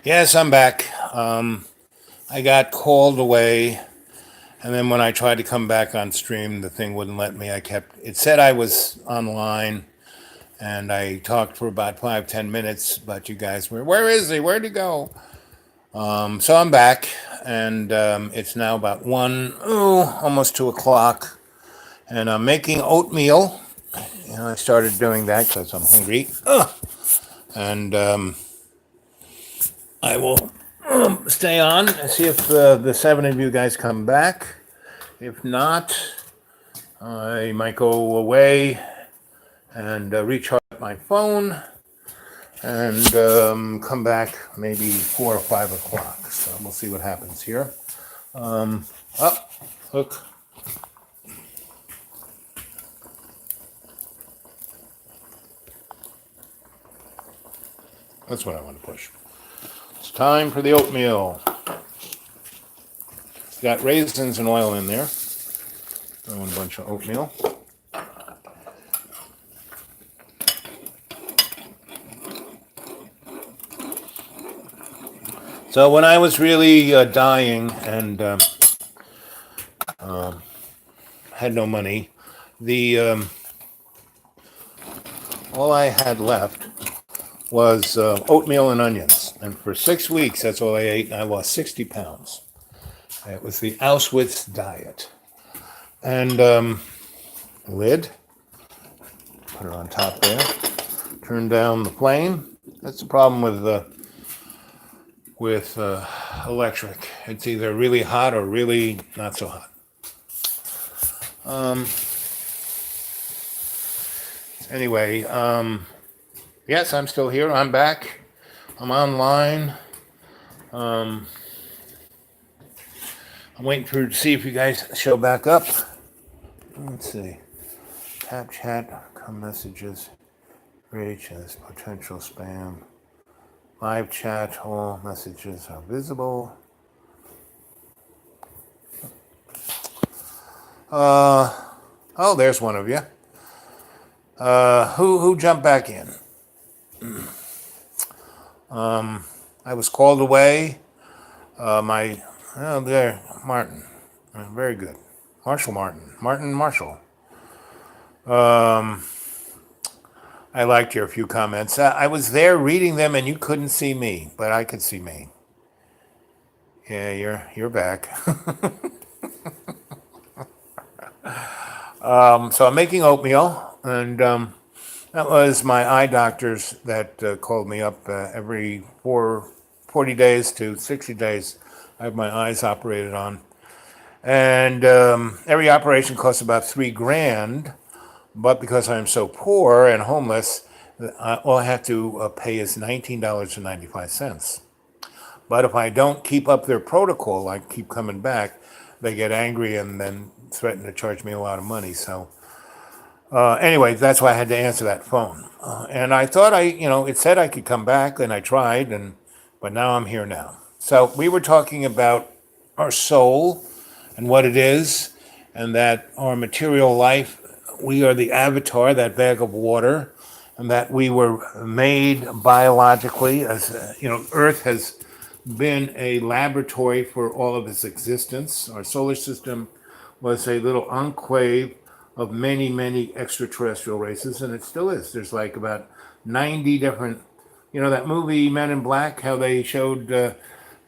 Yes, I'm back. I got called away, and then when I tried to come back on stream, the thing wouldn't let me. It said I was online, and I talked for about 5, 10 minutes, but you guys were, where is he? Where'd he go? So I'm back, and it's now about almost 2 o'clock, and I'm making oatmeal. I started doing that because I'm hungry. And I will stay on and see if the seven of you guys come back. If not, I might go away and recharge my phone and come back maybe 4 or 5 o'clock. So we'll see what happens here. Up, hook. That's what I want to push. It's time for the oatmeal. Got raisins and oil in there. Throw in a bunch of oatmeal. So when I was really dying and had no money, the all I had left was oatmeal and onions. And for 6 weeks, that's all I ate, and I lost 60 pounds. It was the Auschwitz diet. And lid, put it on top there. Turn down the flame. That's the problem with electric. It's either really hot or really not so hot. Anyway, yes, I'm still here. I'm back. I'm online. I'm waiting to see if you guys show back up. Let's see. Tap chat, come messages, reach as potential spam. Live chat, all messages are visible. Oh, there's one of you. Who jumped back in? I was called away. There, Martin. Very good. Martin Marshall. I liked your few comments. I was there reading them, and you couldn't see me, but I could see me. Yeah, you're back. So I'm making oatmeal, and that was my eye doctors that called me up every 40 days to 60 days. I have my eyes operated on, and every operation costs about $3,000. But because I'm so poor and homeless, all I have to pay is $19.95. But if I don't keep up their protocol, I keep coming back, they get angry and then threaten to charge me a lot of money. So anyway, that's why I had to answer that phone. And I thought it said I could come back, and I tried, but now I'm here now. So we were talking about our soul and what it is, and that our material life, we are the avatar, that bag of water, and that we were made biologically as Earth has been a laboratory for all of its existence. Our solar system was a little enclave of many, many extraterrestrial races, and it still is. There's like about 90 different, that movie Men in Black, how they showed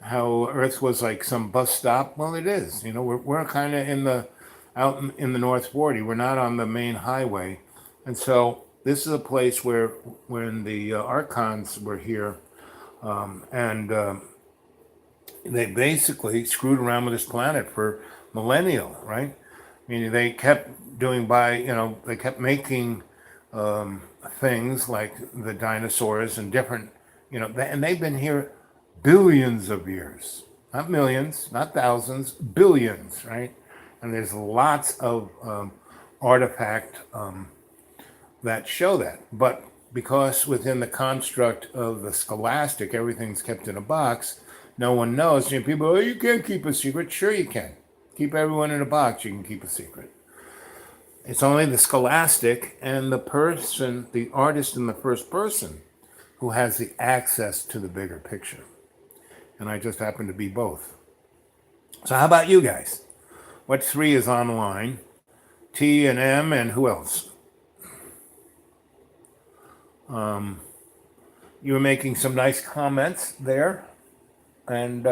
how Earth was like some bus stop. Well, it is. We're kind of out in the North 40. We're not on the main highway, and so this is a place where when the archons were here, and they basically screwed around with this planet for millennia, right? Meaning they kept they kept making things like the dinosaurs and different, and they've been here billions of years, not millions, not thousands, billions, right? And there's lots of artifact that show that. But because within the construct of the scholastic, everything's kept in a box, no one knows. People, oh, you can't keep a secret. Sure you can. Keep everyone in a box, you can keep a secret. It's only the scholastic and the person, the artist in the first person, who has the access to the bigger picture. and I just happen to be both. So how about you guys? What three is online? T and M and who else? You were making some nice comments there, and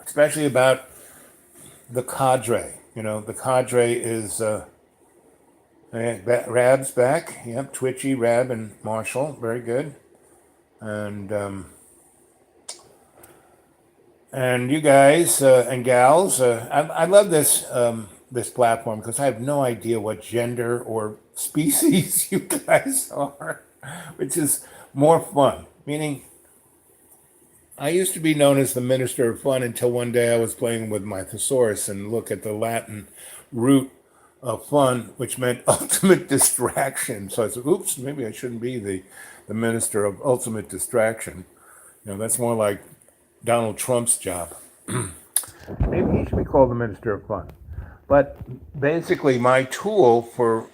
especially about the cadre. The cadre is Rab's back. Yep, Twitchy, Rab, and Marshall. Very good. And you guys and gals, I love this platform because I have no idea what gender or species you guys are, which is more fun. Meaning, I used to be known as the Minister of Fun until one day I was playing with my thesaurus and look at the Latin root of fun, which meant ultimate distraction. So I said, oops, maybe I shouldn't be the Minister of Ultimate Distraction. That's more like Donald Trump's job. Maybe he should be called the Minister of Fun. But basically, my tool for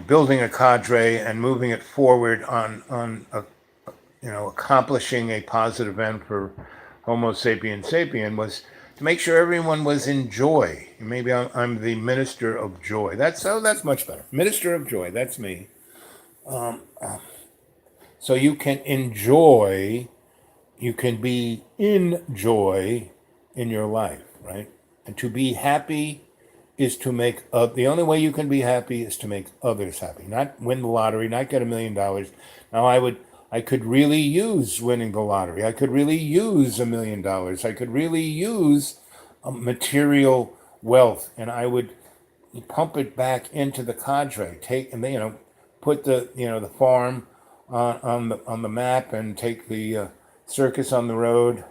building a cadre and moving it forward on accomplishing a positive end for Homo sapien sapien was to make sure everyone was in joy. Maybe I'm the Minister of Joy. That's much better. Minister of Joy. That's me. So you can enjoy. You can be in joy in your life, right? And to be happy is to make the only way you can be happy is to make others happy. Not win the lottery, not get $1 million. Now I could really use winning the lottery. I could really use $1 million. I could really use material wealth, and I would pump it back into the cadre. Put the farm on the map and take the circus on the road.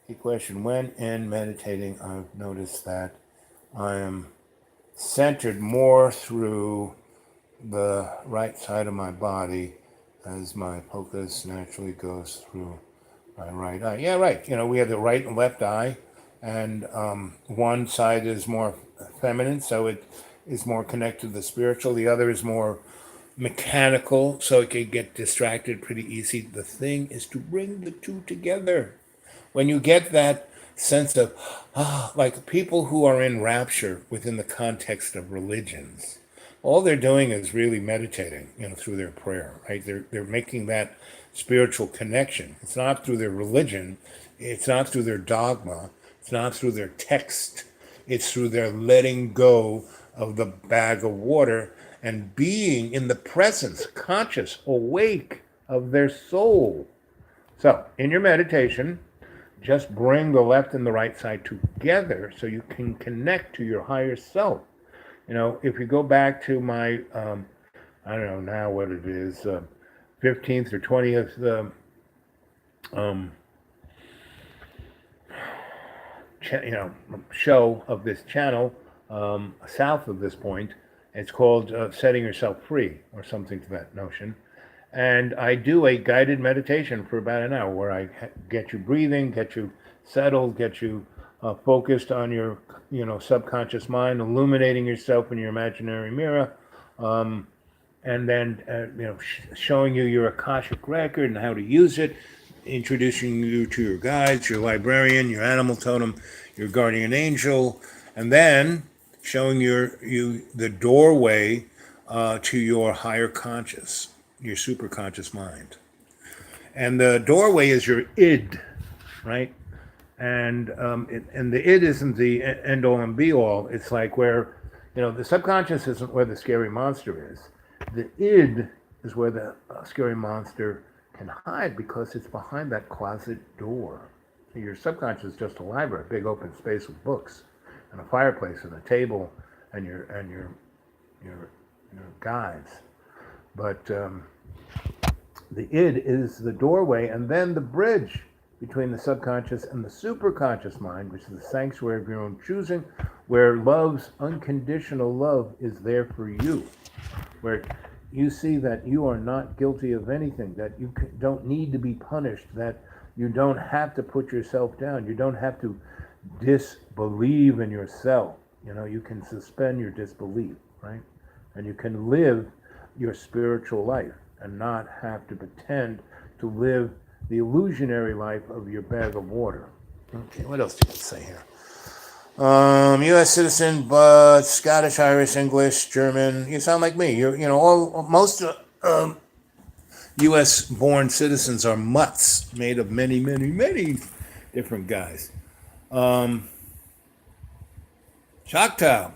The question: when in meditating, I've noticed that I am centered more through the right side of my body as my focus naturally goes through my right eye. Yeah, right. We have the right and left eye, and one side is more feminine, so it is more connected to the spiritual. The other is more mechanical, so it can get distracted pretty easy. The thing is to bring the two together. When you get that sense of, like people who are in rapture within the context of religions, all they're doing is really meditating, through their prayer, right? They're making that spiritual connection. It's not through their religion, it's not through their dogma, it's not through their text, it's through their letting go of the bag of water and being in the presence, conscious, awake of their soul. So, in your meditation, just bring the left and the right side together so you can connect to your higher self. If you go back to my, I don't know now what it is, 15th or 20th show of this channel, south of this point, it's called Setting Yourself Free, or something to that notion. And I do a guided meditation for about an hour where I get you breathing, get you settled, get you focused on your, subconscious mind, illuminating yourself in your imaginary mirror, and then, showing you your Akashic record and how to use it, introducing you to your guides, your librarian, your animal totem, your guardian angel, and then showing you the doorway to your higher conscious, your superconscious mind. And the doorway is your id, right? And the id isn't the end all and be all. It's like where, the subconscious isn't where the scary monster is. The id is where the scary monster can hide because it's behind that closet door. So your subconscious is just a library, a big open space with books and a fireplace and a table and your guides. But the id is the doorway, and then the bridge between the subconscious and the superconscious mind, which is the sanctuary of your own choosing, where love's unconditional love is there for you, where you see that you are not guilty of anything, that you don't need to be punished, that you don't have to put yourself down, you don't have to disbelieve in yourself. You can suspend your disbelief, right? And you can live your spiritual life and not have to pretend to live the illusionary life of your bag of water. Okay, what else do you say here? U.S. citizen, but Scottish, Irish, English, German. You sound like me. Most U.S. born citizens are mutts made of many, many, many different guys. Choctaw,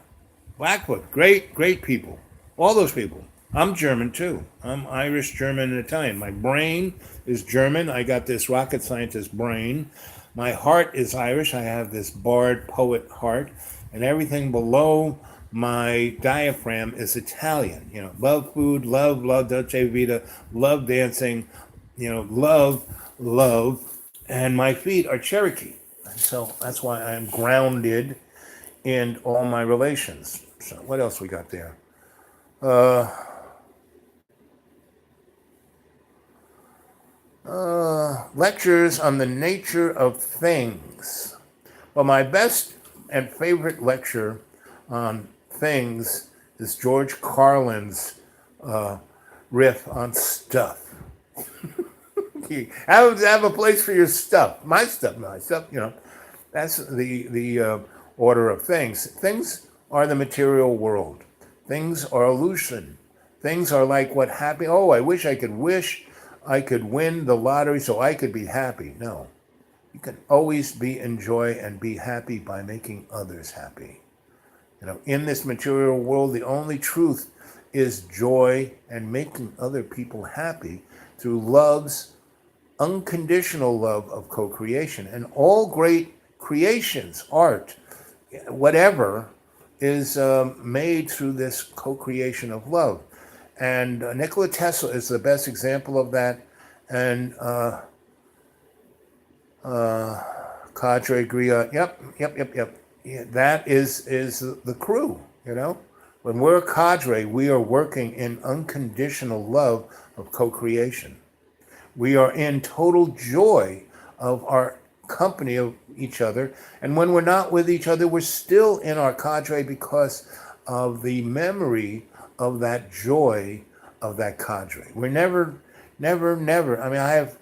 Blackfoot, great, great people. All those people. I'm German too. I'm Irish, German, and Italian. My brain is German. I got this rocket scientist brain. My heart is Irish. I have this bard poet heart. And everything below my diaphragm is Italian. Love food, love Dolce Vita, love dancing, love. And my feet are Cherokee. So that's why I'm grounded in all my relations. So what else we got there? Lectures on the nature of things. Well, my best and favorite lecture on things is George Carlin's riff on stuff. Have a place for your stuff. My stuff. That's the order of things. Things are the material world. Things are illusion. Things are like what happened. Oh, I wish I could win the lottery so I could be happy. No. You can always be in joy and be happy by making others happy. In this material world, the only truth is joy and making other people happy through love's unconditional love of co-creation. And all great creations, art, whatever, is made through this co-creation of love. And Nikola Tesla is the best example of that. And Cadre Griot, yep. Yeah, that is the crew, When we're a cadre, we are working in unconditional love of co-creation. We are in total joy of our company of each other. And when we're not with each other, we're still in our cadre because of the memory of that joy of that cadre. We're never. I mean, I have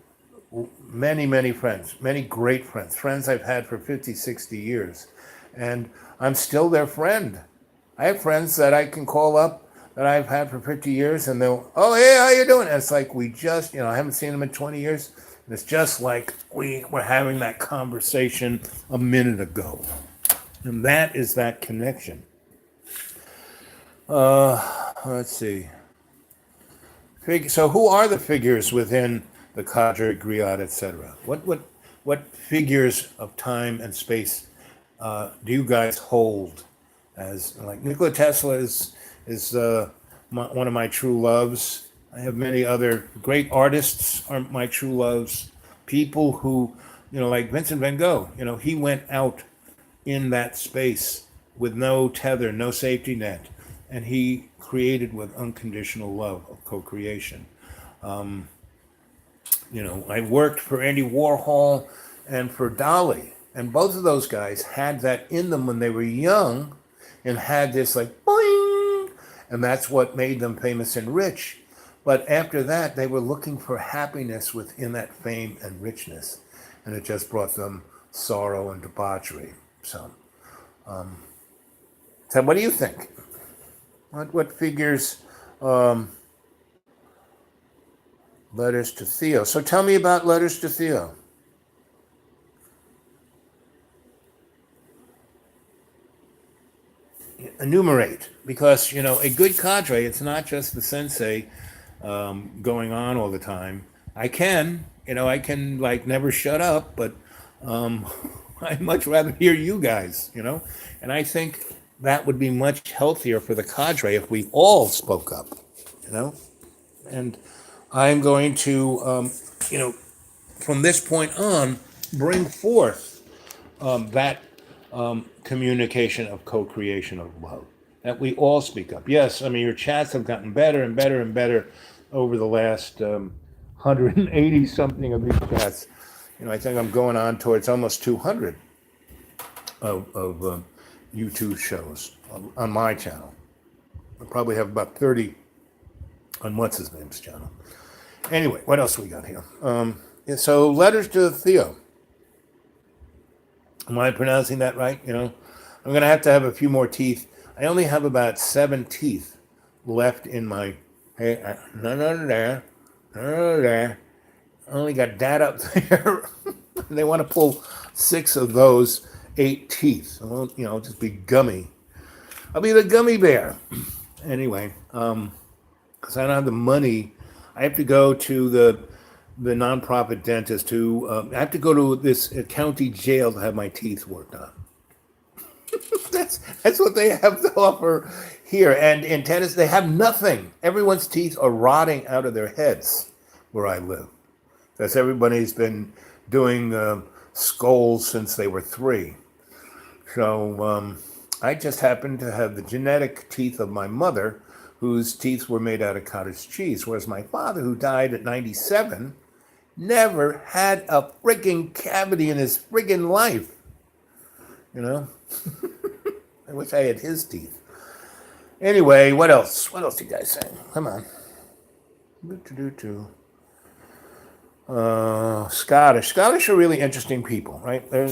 many, many friends, many great friends I've had for 50, 60 years. And I'm still their friend. I have friends that I can call up that I've had for 50 years and they'll, oh, hey, how you doing? And it's like we just, I haven't seen them in 20 years. And it's just like we were having that conversation a minute ago. And that is that connection. Let's see. So who are the figures within the Cadre, Griot, etc.? What figures of time and space do you guys hold as, like, Nikola Tesla is one of my true loves. I have many other great artists are my true loves. People who, like Vincent van Gogh, he went out in that space with no tether, no safety net, and he created with unconditional love of co-creation. I worked for Andy Warhol and for Dali, and both of those guys had that in them when they were young and had this like boing, and that's what made them famous and rich. But after that, they were looking for happiness within that fame and richness, and it just brought them sorrow and debauchery. So what do you think? What figures Letters to Theo? So tell me about Letters to Theo. Enumerate, because a good cadre, it's not just the sensei going on all the time. I can like never shut up, but I'd much rather hear you guys, and I think that would be much healthier for the cadre if we all spoke up, and I'm going to from this point on bring forth that communication of co-creation of love, that we all speak up. Yes, I mean, your chats have gotten better and better and better over the last 180 something of these chats. I think I'm going on towards almost 200 of YouTube shows on my channel. I probably have about 30 on what's his name's channel. Anyway, what else we got here? So letters to Theo. Am I pronouncing that right? I'm gonna have a few more teeth. I only have about 7 teeth left in my. Hey, none under there, none under there. I only got that up there. They want to pull 6 of those 8 teeth. I won't, just be gummy. I'll be the gummy bear. Anyway, because I don't have the money, I have to go to the nonprofit dentist to. I have to go to this county jail to have my teeth worked on. That's what they have to offer here. And in Tennessee, they have nothing. Everyone's teeth are rotting out of their heads where I live. Because everybody's been doing skulls since they were 3. So I just happen to have the genetic teeth of my mother, whose teeth were made out of cottage cheese, whereas my father, who died at 97, never had a frigging cavity in his frigging life. I wish I had his teeth. Anyway, what else? What else you guys saying? Come on. Scottish. Scottish are really interesting people, right? They're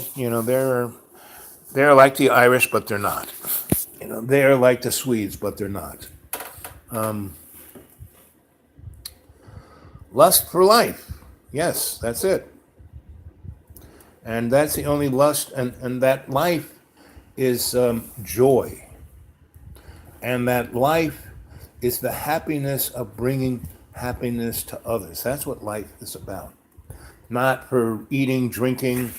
like the Irish, but they're not. They're like the Swedes, but they're not. Lust for life. Yes, that's it. And that's the only lust, and that life is joy. And that life is the happiness of bringing happiness to others. That's what life is about. Not for eating, drinking,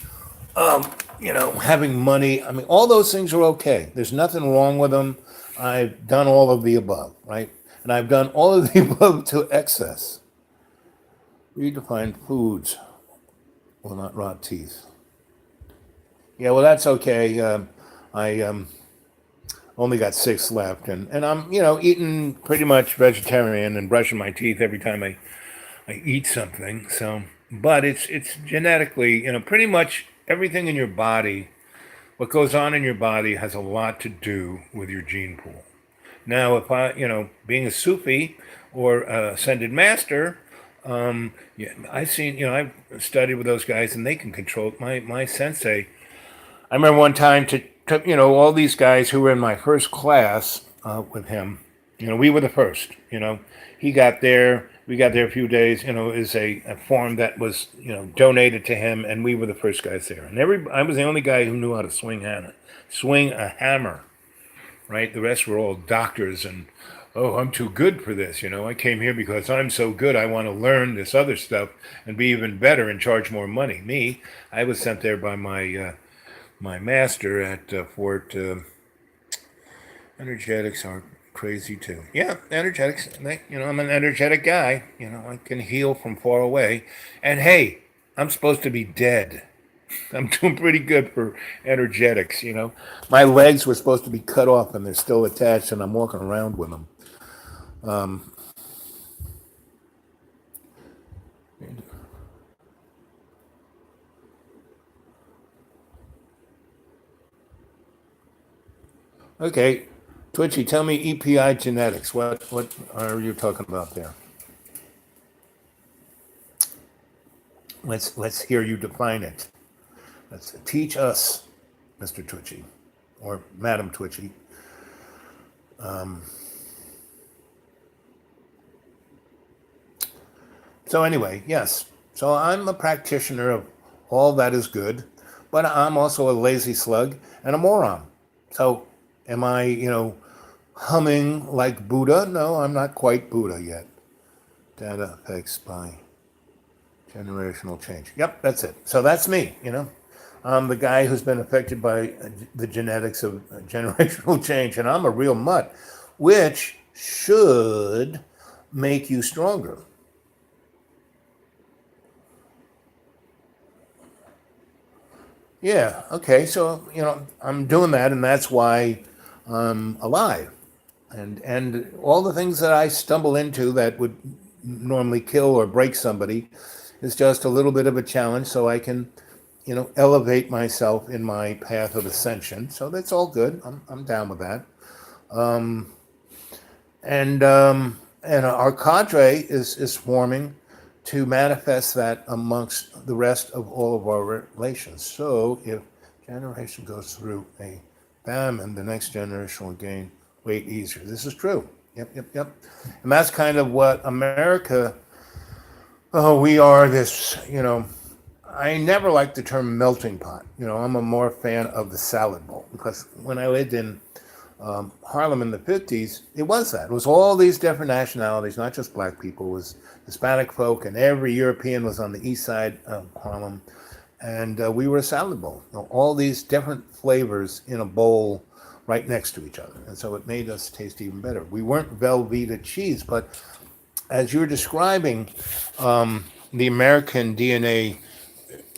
having money. I mean, all those things are okay. There's nothing wrong with them. I've done all of the above, right? And I've done all of the above to excess. Redefine foods will not rot teeth. Yeah, well, that's okay. I only got 6 left, and I'm eating pretty much vegetarian and brushing my teeth every time I eat something. So, but it's genetically, pretty much everything in your body. What goes on in your body has a lot to do with your gene pool. Now, if I, being a Sufi or ascended master, yeah, I've seen, I've studied with those guys, and they can control my sensei. I remember one time all these guys who were in my first class with him. We were the first. He got there. We got there a few days. Is a form that was donated to him, and we were the first guys there. And I was the only guy who knew how to swing a hammer. Right? The rest were all doctors and. Oh, I'm too good for this. I came here because I'm so good. I want to learn this other stuff and be even better and charge more money. Me, I was sent there by my master at Fort. Energetics are crazy too. Yeah, energetics. I'm an energetic guy. I can heal from far away. And hey, I'm supposed to be dead. I'm doing pretty good for energetics. My legs were supposed to be cut off and they're still attached, and I'm walking around with them. Okay, Twitchy, tell me EPI genetics. What are you talking about there? Let's hear you define it. Let's teach us, Mr. Twitchy, or Madam Twitchy. So anyway, yes. So I'm a practitioner of all that is good, but I'm also a lazy slug and a moron. So am I, humming like Buddha? No, I'm not quite Buddha yet. Data affects by generational change. Yep, that's it. So that's me, I'm the guy who's been affected by the genetics of generational change, and I'm a real mutt, which should make you stronger. Yeah, okay. So, I'm doing that, and that's why I'm alive. And all the things that I stumble into that would normally kill or break somebody is just a little bit of a challenge so I can, elevate myself in my path of ascension. So that's all good. I'm down with that. And our cadre is forming, to manifest that amongst the rest of all of our relations. So if generation goes through a famine, the next generation will gain weight easier. This is true. Yep. And that's kind of what America, we are this, I never liked the term melting pot. I'm a more fan of the salad bowl, because when I lived in Harlem in the 50s, it was that. It was all these different nationalities, not just black people. It was Hispanic folk, and every European was on the east side of Harlem. And we were a salad bowl. All these different flavors in a bowl right next to each other. And so it made us taste even better. We weren't Velveeta cheese, but as you're describing the American DNA,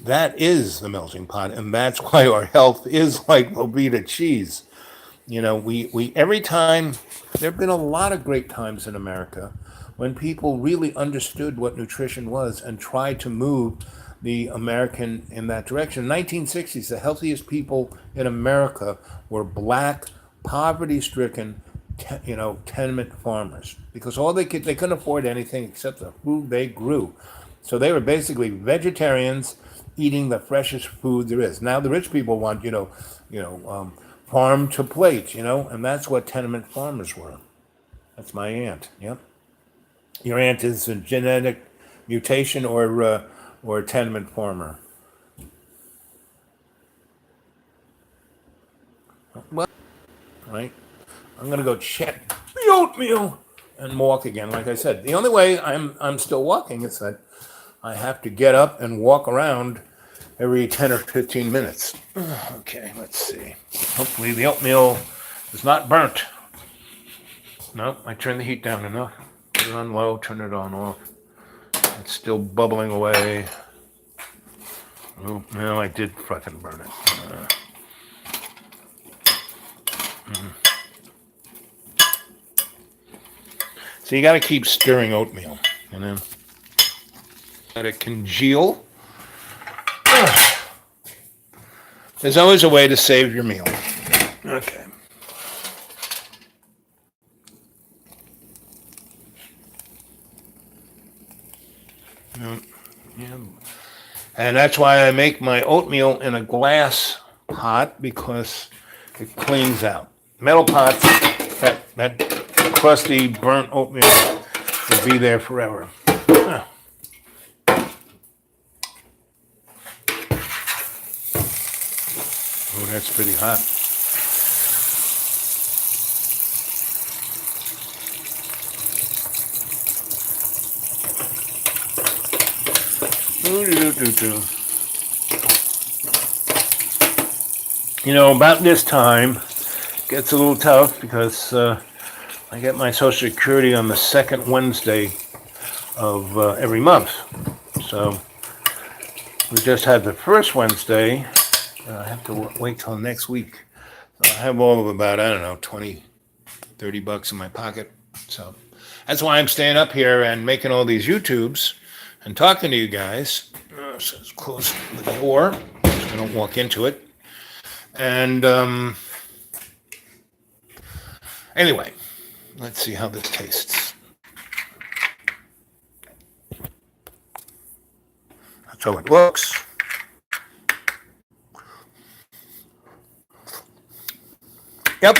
that is the melting pot, and that's why our health is like Velveeta cheese. We every time, there have been a lot of great times in America when people really understood what nutrition was and tried to move the American in that direction. 1960s, the healthiest people in America were black, poverty-stricken, tenement farmers, because they couldn't afford anything except the food they grew. So they were basically vegetarians eating the freshest food there is. Now the rich people want, farm to plate, and that's what tenement farmers were. That's my aunt. Yep. Your aunt is a genetic mutation or a tenement farmer. Well, right. I'm gonna go check the oatmeal and walk again. Like I said, the only way I'm still walking is that I have to get up and walk around every 10 or 15 minutes. Okay, let's see. Hopefully the oatmeal is not burnt. No, I turned the heat down enough. Put it on low, turn it on off. It's still bubbling away. Oh, no, I did fucking burn it. So you got to keep stirring oatmeal, let it congeal. There's always a way to save your meal. Okay. Yeah. And that's why I make my oatmeal in a glass pot, because it cleans out. Metal pots, that crusty, burnt oatmeal will be there forever. Oh, that's pretty hot. About this time, it gets a little tough because I get my Social Security on the second Wednesday of every month. So we just had the first Wednesday. I have to wait till next week. So I have all of about, I don't know, 20, 30 bucks in my pocket. So that's why I'm staying up here and making all these YouTubes and talking to you guys. So let's close the door so I don't walk into it. And anyway, let's see how this tastes. That's how it looks. Yep,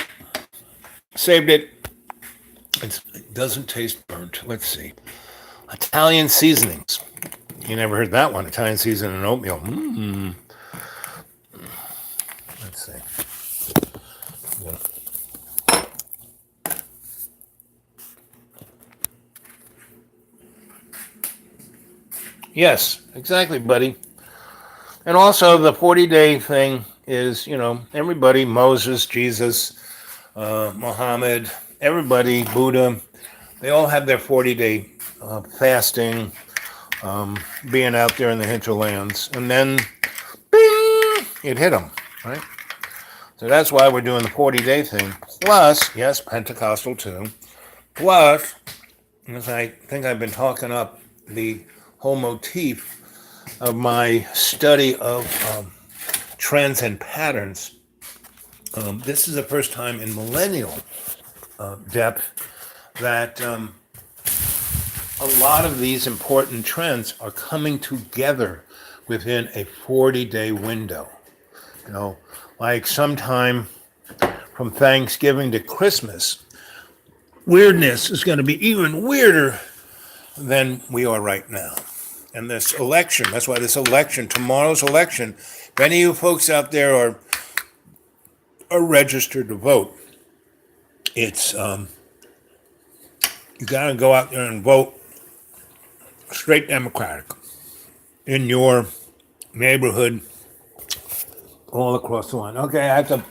saved it. It doesn't taste burnt. Let's see. Italian seasonings. You never heard that one. Italian seasoning and oatmeal. Let's see. Yeah. Yes, exactly, buddy. And also the 40-day thing is, everybody, Moses, Jesus, Muhammad, everybody, Buddha, they all have their 40-day fasting, being out there in the hinterlands. And then, bing, it hit them, right? So that's why we're doing the 40-day thing. Plus, yes, Pentecostal too. Plus, as I think I've been talking up the whole motif of my study of trends and patterns. This is the first time in millennial depth that a lot of these important trends are coming together within a 40-day window. You know, like sometime from Thanksgiving to Christmas, weirdness is going to be even weirder than we are right now. And this election, that's why this election, tomorrow's election, if any of you folks out there are registered to vote, it's you got to go out there and vote straight Democratic in your neighborhood, all across the line. Okay, I have to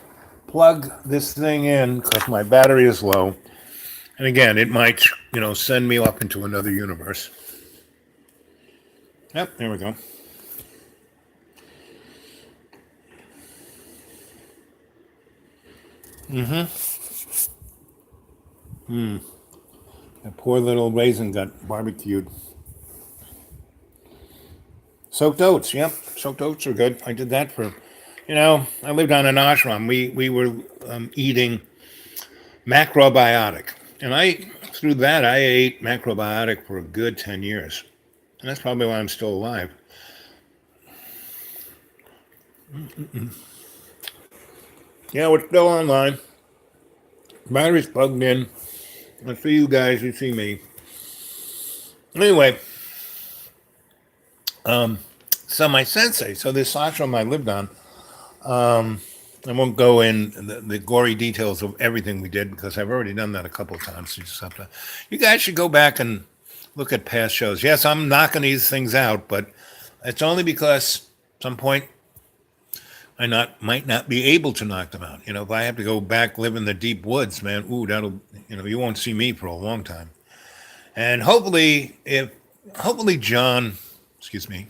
plug this thing in because my battery is low. And again, it might, send me up into another universe. Yep, there we go. That poor little raisin got barbecued. Soaked oats, yep. Soaked oats are good. I did that for, I lived on an ashram. We were eating macrobiotic. And through that, I ate macrobiotic for a good 10 years. And that's probably why I'm still alive. Yeah, we're still online. Battery's plugged in. I see you guys, you see me. Anyway, so my sensei, so this ashram I lived on, I won't go in the gory details of everything we did because I've already done that a couple of times. You guys should go back and look at past shows. Yes, I'm knocking these things out, but it's only because at some point might not be able to knock them out. If I have to go back, live in the deep woods, man, you won't see me for a long time. And hopefully John, excuse me,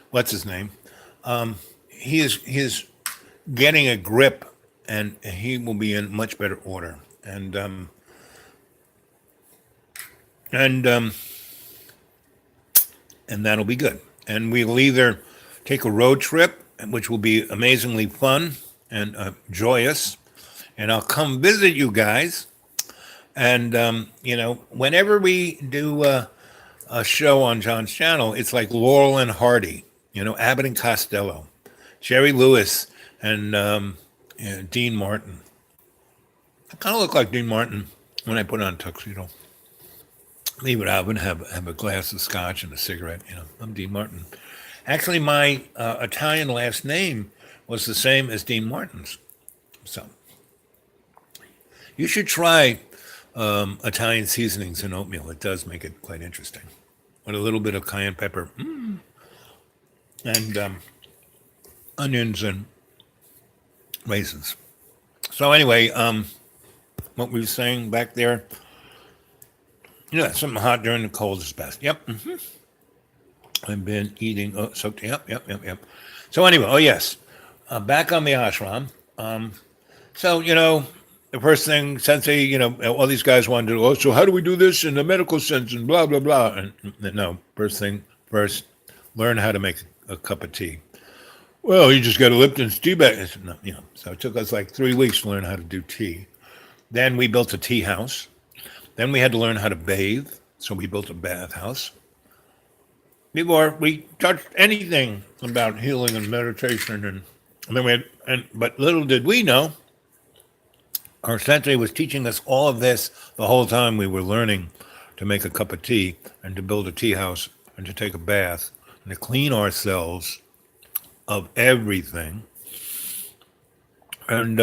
what's his name? He is getting a grip, and he will be in much better order. And that'll be good. And we'll either take a road trip, which will be amazingly fun and joyous, and I'll come visit you guys. And whenever we do a show on John's channel, it's like Laurel and Hardy, Abbott and Costello, Jerry Lewis, and Dean Martin. I kind of look like Dean Martin when I put on a tuxedo. Leave it out and have a glass of scotch and a cigarette. I'm Dean Martin. Actually, my Italian last name was the same as Dean Martin's. So you should try Italian seasonings in oatmeal. It does make it quite interesting. With a little bit of cayenne pepper and onions and raisins. So anyway, what we were saying back there, something hot during the cold is best. Yep. I've been eating soaked. Yep. So anyway, yes, back on the ashram. So the first thing, Sensei, all these guys wanted to do, so how do we do this in the medical sense and blah, blah, blah. And no, first, learn how to make a cup of tea. Well, you just got a Lipton's tea bag. No, so it took us like 3 weeks to learn how to do tea. Then we built a tea house. Then we had to learn how to bathe. So we built a bathhouse. Before we touched anything about healing and meditation, and then but little did we know, our sensei was teaching us all of this the whole time we were learning to make a cup of tea and to build a tea house and to take a bath and to clean ourselves of everything. And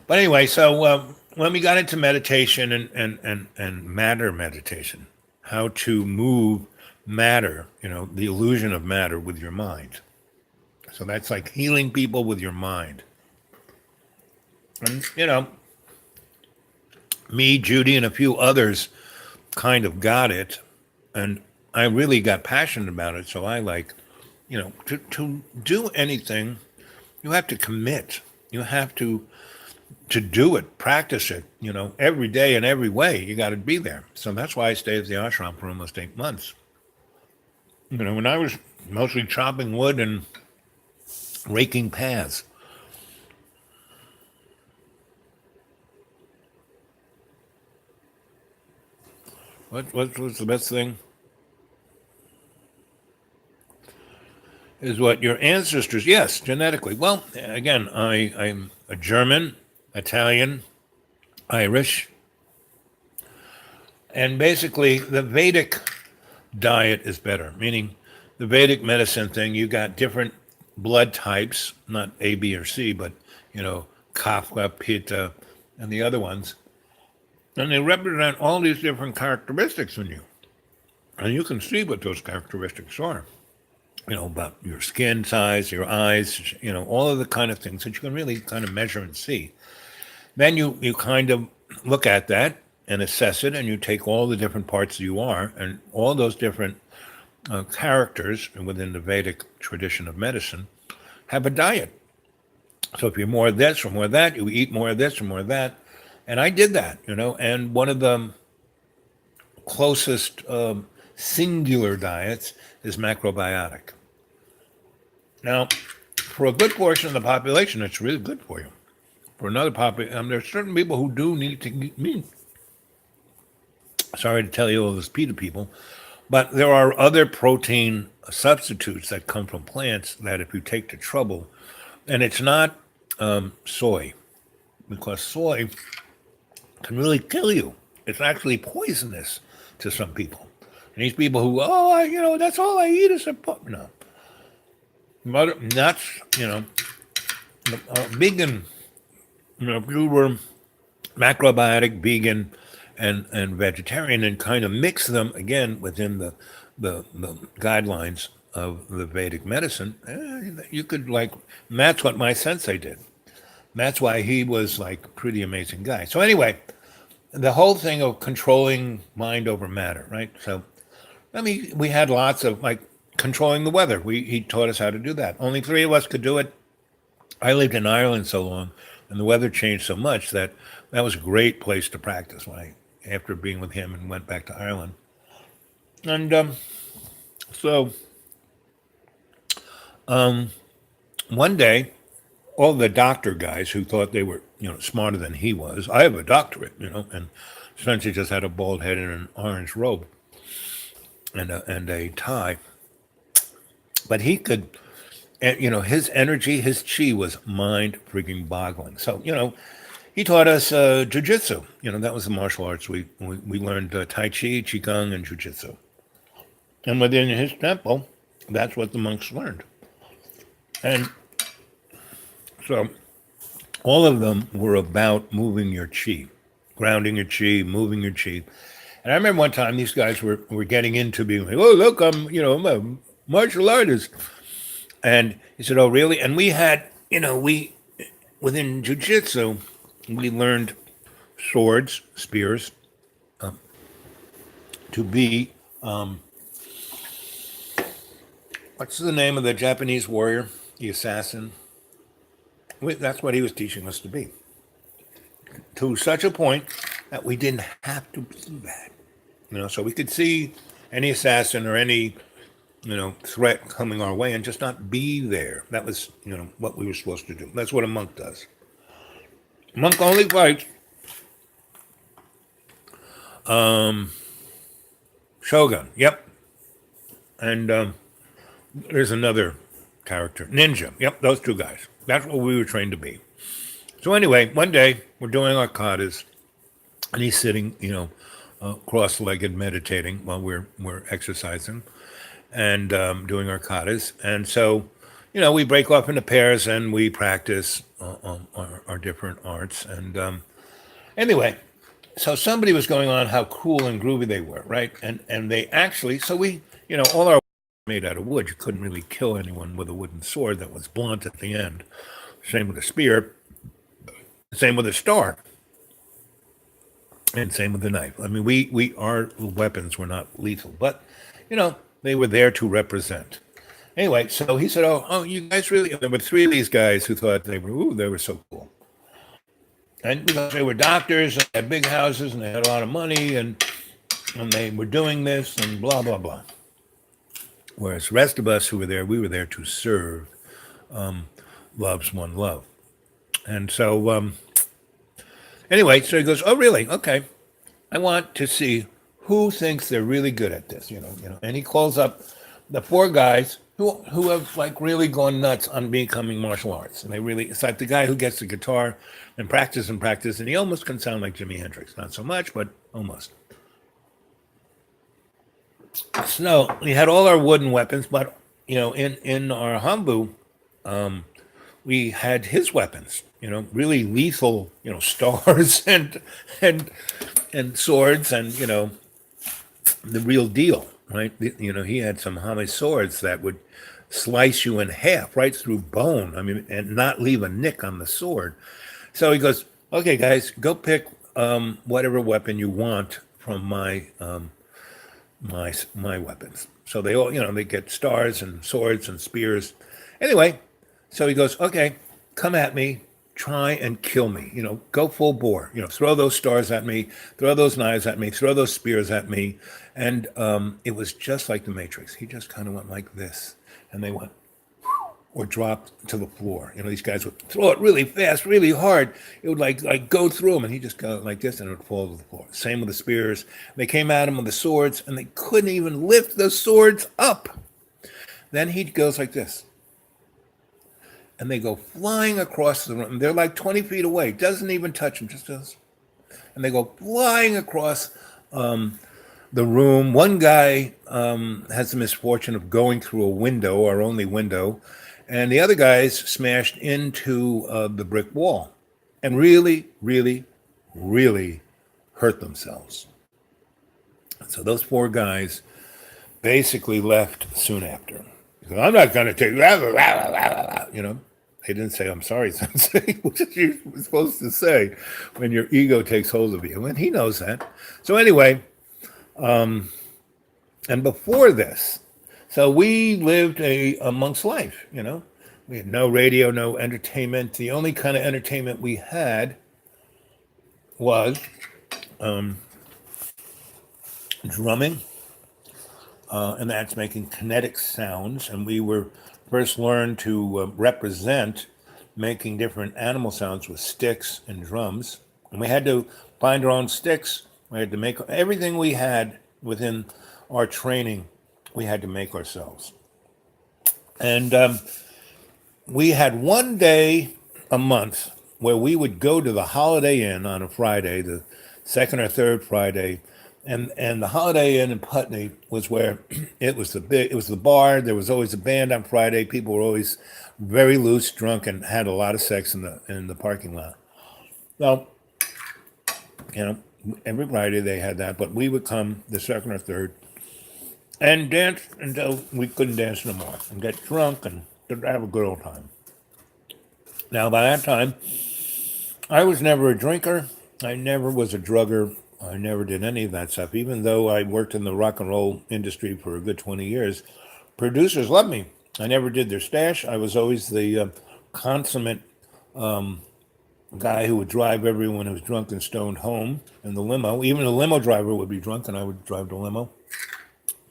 but anyway, so when we got into meditation and matter meditation, how to move matter, the illusion of matter with your mind. So that's like healing people with your mind. And, me, Judy, and a few others kind of got it. And I really got passionate about it. So I to do anything, you have to commit. You have to do it, practice it, every day in every way. You got to be there. So that's why I stayed at the ashram for almost 8 months. When I was mostly chopping wood and raking paths. What was the best thing? Is what your ancestors, yes, genetically. Well, again, I'm a German, Italian, Irish, and basically the Vedic diet is better, meaning the Vedic medicine thing, you got different blood types, not A, B, or C, but, Kapha, Pitta, and the other ones. And they represent all these different characteristics in you. And you can see what those characteristics are. About your skin size, your eyes, all of the kind of things that you can really kind of measure and see. Then you kind of look at that and assess it, and you take all the different parts you are, and all those different characters within the Vedic tradition of medicine have a diet. So if you're more of this or more of that, you eat more of this or more of that. And I did that, and one of the closest singular diets is macrobiotic. Now, for a good portion of the population, it's really good for you. For another population, there are certain people who do need to eat meat. Sorry to tell you all this PETA people, but there are other protein substitutes that come from plants that if you take the trouble, and it's not soy, because soy can really kill you. It's actually poisonous to some people. And these people who, that's all I eat is no. Nuts, vegan, if you were macrobiotic, vegan, and vegetarian and kind of mix them again within the guidelines of the Vedic medicine, you could and that's what my sensei did. That's why he was like a pretty amazing guy. So anyway, the whole thing of controlling mind over matter, right? So, we had lots of controlling the weather. He taught us how to do that. Only 3 of us could do it. I lived in Ireland so long, and the weather changed so much that was a great place to practice after being with him and went back to Ireland. And so one day, all the doctor guys who thought they were, smarter than he was, I have a doctorate, and Spencer just had a bald head and an orange robe and a tie. But he could, his energy, his chi was mind freaking boggling. So, he taught us jujitsu. That was the martial arts. We learned Tai Chi, Qigong, and jujitsu. And within his temple, that's what the monks learned. And so all of them were about moving your chi, grounding your chi, moving your chi. And I remember one time these guys were getting into being like, oh, look, I'm a martial artist. And he said, oh, really? And we had, within jiu-jitsu, we learned swords, spears, to be, what's the name of the Japanese warrior, the assassin? That's what he was teaching us to be. To such a point that we didn't have to be that. So we could see any assassin or any, threat coming our way and just not be there. That was, what we were supposed to do. That's what a monk does. A monk only fights Shogun. Yep. And there's another character, ninja. Yep, those 2 guys. That's what we were trained to be. So anyway, one day we're doing our katas, and he's sitting, cross-legged, meditating while we're exercising and doing our katas. And so, we break off into pairs and we practice our different arts. And anyway, so somebody was going on how cool and groovy they were, right? And they actually, so we, all our made out of wood. You couldn't really kill anyone with a wooden sword that was blunt at the end. Same with a spear. Same with a star. And same with the knife. Our weapons were not lethal, but, they were there to represent. Anyway, so he said, oh, you guys really, there were 3 of these guys who thought they were so cool. And because they were doctors and had big houses and they had a lot of money and they were doing this and blah, blah, blah. Whereas the rest of us who were there, we were there to serve love's one love. And so, anyway, so he goes, oh, really? Okay. I want to see who thinks they're really good at this, and he calls up the four guys who have like really gone nuts on becoming martial arts. And it's like the guy who gets the guitar and practice, and he almost can sound like Jimi Hendrix. Not so much, but almost. So we had all our wooden weapons, but in our Hambu, we had his weapons. Really lethal. Stars and swords, and the real deal, right? He had some Hame swords that would slice you in half, right through bone. I mean, and not leave a nick on the sword. So he goes, "Okay, guys, go pick whatever weapon you want from my weapons." So they all, they get stars and swords and spears. Anyway, so he goes, "Okay, come at me, try and kill me. Go full bore. Throw those stars at me, throw those knives at me, throw those spears at me." And it was just like the Matrix. He just kind of went like this, and they went or dropped to the floor. These guys would throw it really fast, really hard. It would like go through them, and he just got like this, and it would fall to the floor. Same with the spears. They came at him with the swords, and they couldn't even lift the swords up. Then he goes like this, and they go flying across the room. They're like 20 feet away. Doesn't even touch them, just does. And they go flying across the room. One guy has the misfortune of going through a window, our only window, and the other guys smashed into the brick wall and really, really, really hurt themselves. So those four guys basically left soon after. "I'm not going to take that," They didn't say, "I'm sorry, Sensei," which is you're supposed to say when your ego takes hold of you. And he knows that. So anyway, and before this, so we lived a monk's life, We had no radio, no entertainment. The only kind of entertainment we had was drumming, and that's making kinetic sounds. And we were first learned to represent making different animal sounds with sticks and drums. And we had to find our own sticks. We had to make everything we had within our training, we had to make ourselves. And we had one day a month where we would go to the Holiday Inn on a Friday, the second or third Friday, and the Holiday Inn in Putney was where it was the bar. There was always a band on Friday. People were always very loose, drunk, and had a lot of sex in the parking lot. So, every Friday they had that, but we would come the second or third and dance until we couldn't dance no more, and get drunk and have a good old time. Now, by that time, I was never a drinker. I never was a drugger. I never did any of that stuff. Even though I worked in the rock and roll industry for a good 20 years, producers loved me. I never did their stash. I was always the consummate guy who would drive everyone who was drunk and stoned home in the limo. Even the limo driver would be drunk, and I would drive the limo.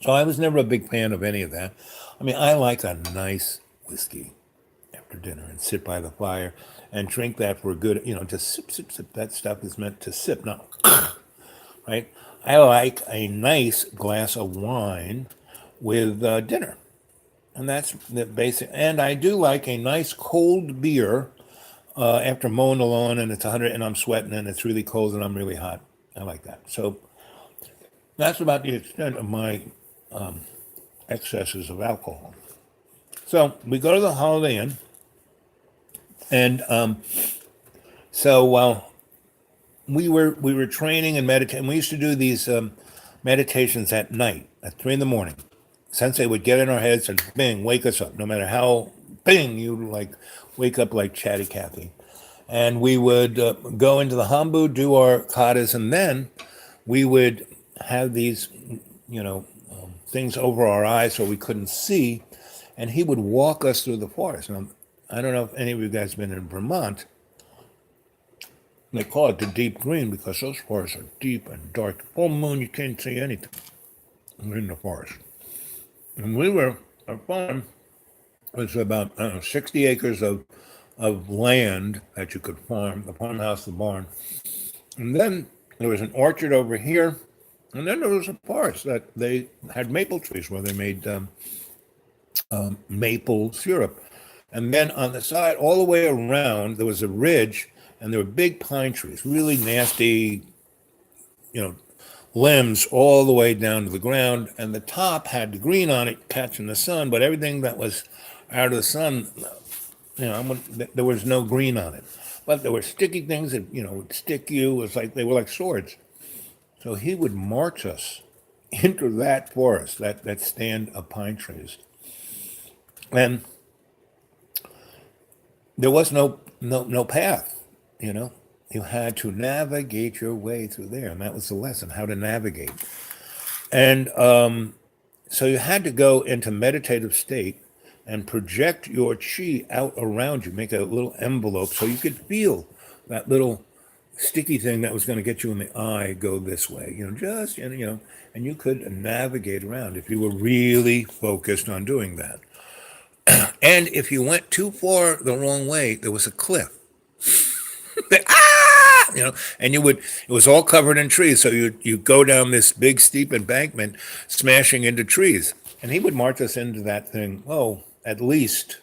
So I was never a big fan of any of that. I mean, I like a nice whiskey after dinner and sit by the fire and drink that for a good, just sip, sip, sip. That stuff is meant to sip, not right? I like a nice glass of wine with dinner. And that's the basic. And I do like a nice cold beer after mowing the lawn and it's 100 and I'm sweating and it's really cold and I'm really hot. I like that. So that's about the extent of my excesses of alcohol. So we go to the Holiday Inn. And so while we were training and meditating, we used to do these meditations at night at 3 a.m. Sensei would get in our heads and bing, wake us up. No matter how bing, you like wake up like Chatty Cathy. And we would go into the Hambu, do our katas, and then we would have these, things over our eyes so we couldn't see. And he would walk us through the forest. Now, I don't know if any of you guys have been in Vermont. They call it the deep green because those forests are deep and dark. Full moon, you can't see anything. We're in the forest. And our farm was about 60 acres of land that you could farm, the farmhouse, the barn. And then there was an orchard over here, And then there was a forest that they had maple trees where they made maple syrup. And then on the side, all the way around, there was a ridge, and there were big pine trees, really nasty, you know, limbs all the way down to the ground. And the top had the green on it, catching the sun, but everything that was out of the sun, there was no green on it. But there were sticky things that, would stick you. It was like they were like swords. So he would march us into that forest, that stand of pine trees. And there was no path, you know. You had to navigate your way through there, and that was the lesson, how to navigate. And so you had to go into meditative state and project your chi out around you, make a little envelope so you could feel that little sticky thing that was going to get you in the eye go this way, and you could navigate around if you were really focused on doing that. And if you went too far the wrong way, there was a cliff. And it was all covered in trees. So you go down this big steep embankment, smashing into trees. And he would march us into that thing, at least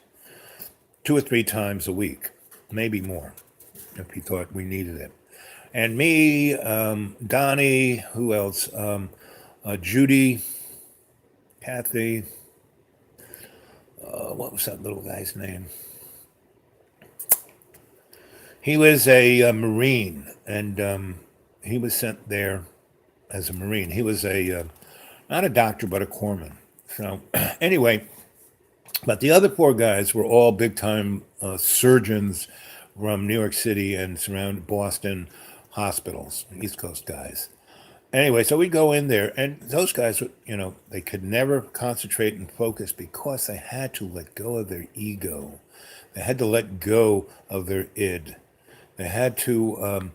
2 or 3 times a week, maybe more, if he thought we needed it. And me, Donnie, who else? Judy, Kathy, what was that little guy's name? He was a Marine, and he was sent there as a Marine. He was not a doctor, but a corpsman. So, anyway, but the other 4 guys were all big time surgeons from New York City and surrounding Boston hospitals, East Coast guys. Anyway, so we go in there, and those guys, they could never concentrate and focus because they had to let go of their ego. They had to let go of their id. They had to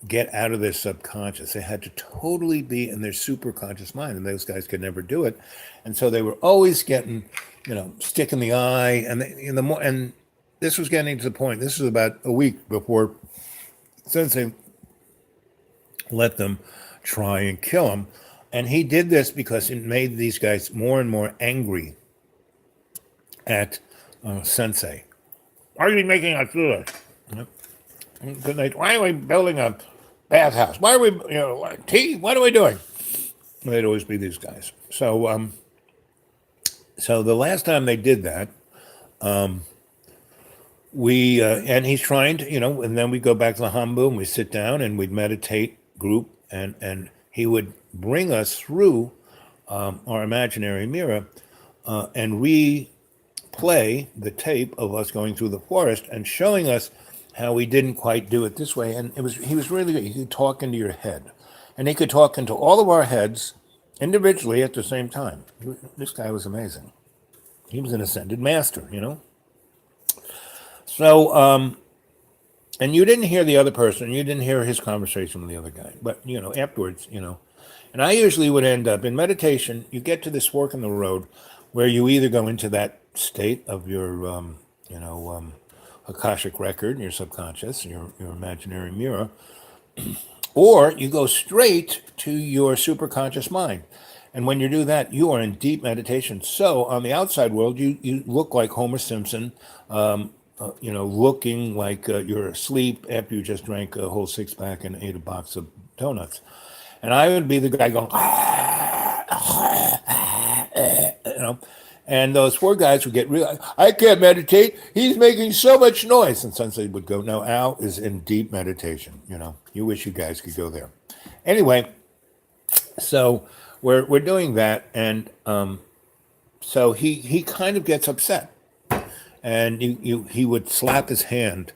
get out of their subconscious. They had to totally be in their superconscious mind, and those guys could never do it. And so they were always getting, stick in the eye, and this was getting to the point. This was about a week before Sensei let them try and kill him. And he did this because it made these guys more and more angry at Sensei. Why are you making us do this? Good night. Why are we building a bathhouse? Why are we, tea? What are we doing? They'd always be these guys. So, so the last time they did that, we and he's trying to, and then we go back to the Hambu and we sit down and we'd meditate group, and he would bring us through our imaginary mirror and replay the tape of us going through the forest and showing us how we didn't quite do it this way. And he was really good. He could talk into your head, and he could talk into all of our heads individually at the same time. This guy was amazing. He was an ascended master, So, and you didn't hear the other person. You didn't hear his conversation with the other guy. But, afterwards, And I usually would end up in meditation. You get to this fork in the road where you either go into that state of your, Akashic record, your subconscious, your imaginary mirror, or you go straight to your superconscious mind. And when you do that, you are in deep meditation. So on the outside world, you look like Homer Simpson, looking like you're asleep after you just drank a whole 6-pack and ate a box of donuts. And I would be the guy going, and those 4 guys would get real. I can't meditate. He's making so much noise. And Sensei would go, no, Al is in deep meditation. You wish you guys could go there. Anyway, so we're doing that, and so he kind of gets upset, and he would slap his hand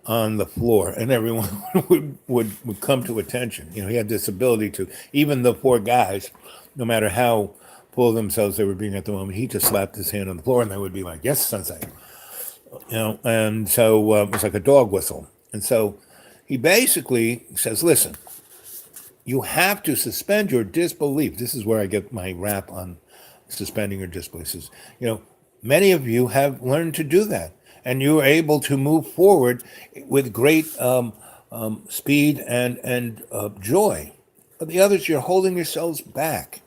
on the floor, and everyone would come to attention. He had this ability to, even the 4 guys, no matter how full of themselves they were being at the moment, he just slapped his hand on the floor, and they would be like, yes, Sensei. And so it was like a dog whistle. And so he basically says, listen, you have to suspend your disbelief. This is where I get my rap on suspending your disbelief. Says, many of you have learned to do that, and you are able to move forward with great speed and joy. but the others, you're holding yourselves back.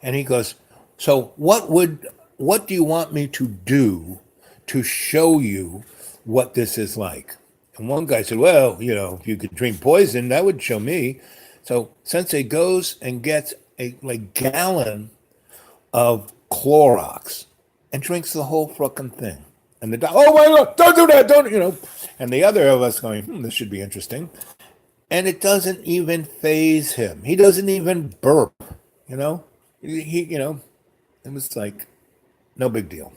And he goes, so what do you want me to do to show you what this is like? And one guy said, well, if you could drink poison, that would show me. So Sensei goes and gets a like gallon of Clorox and drinks the whole fucking thing. And the doc, oh my God, don't do that, don't. And the other of us going, this should be interesting. And it doesn't even phase him. He doesn't even burp, you know? It was like, no big deal.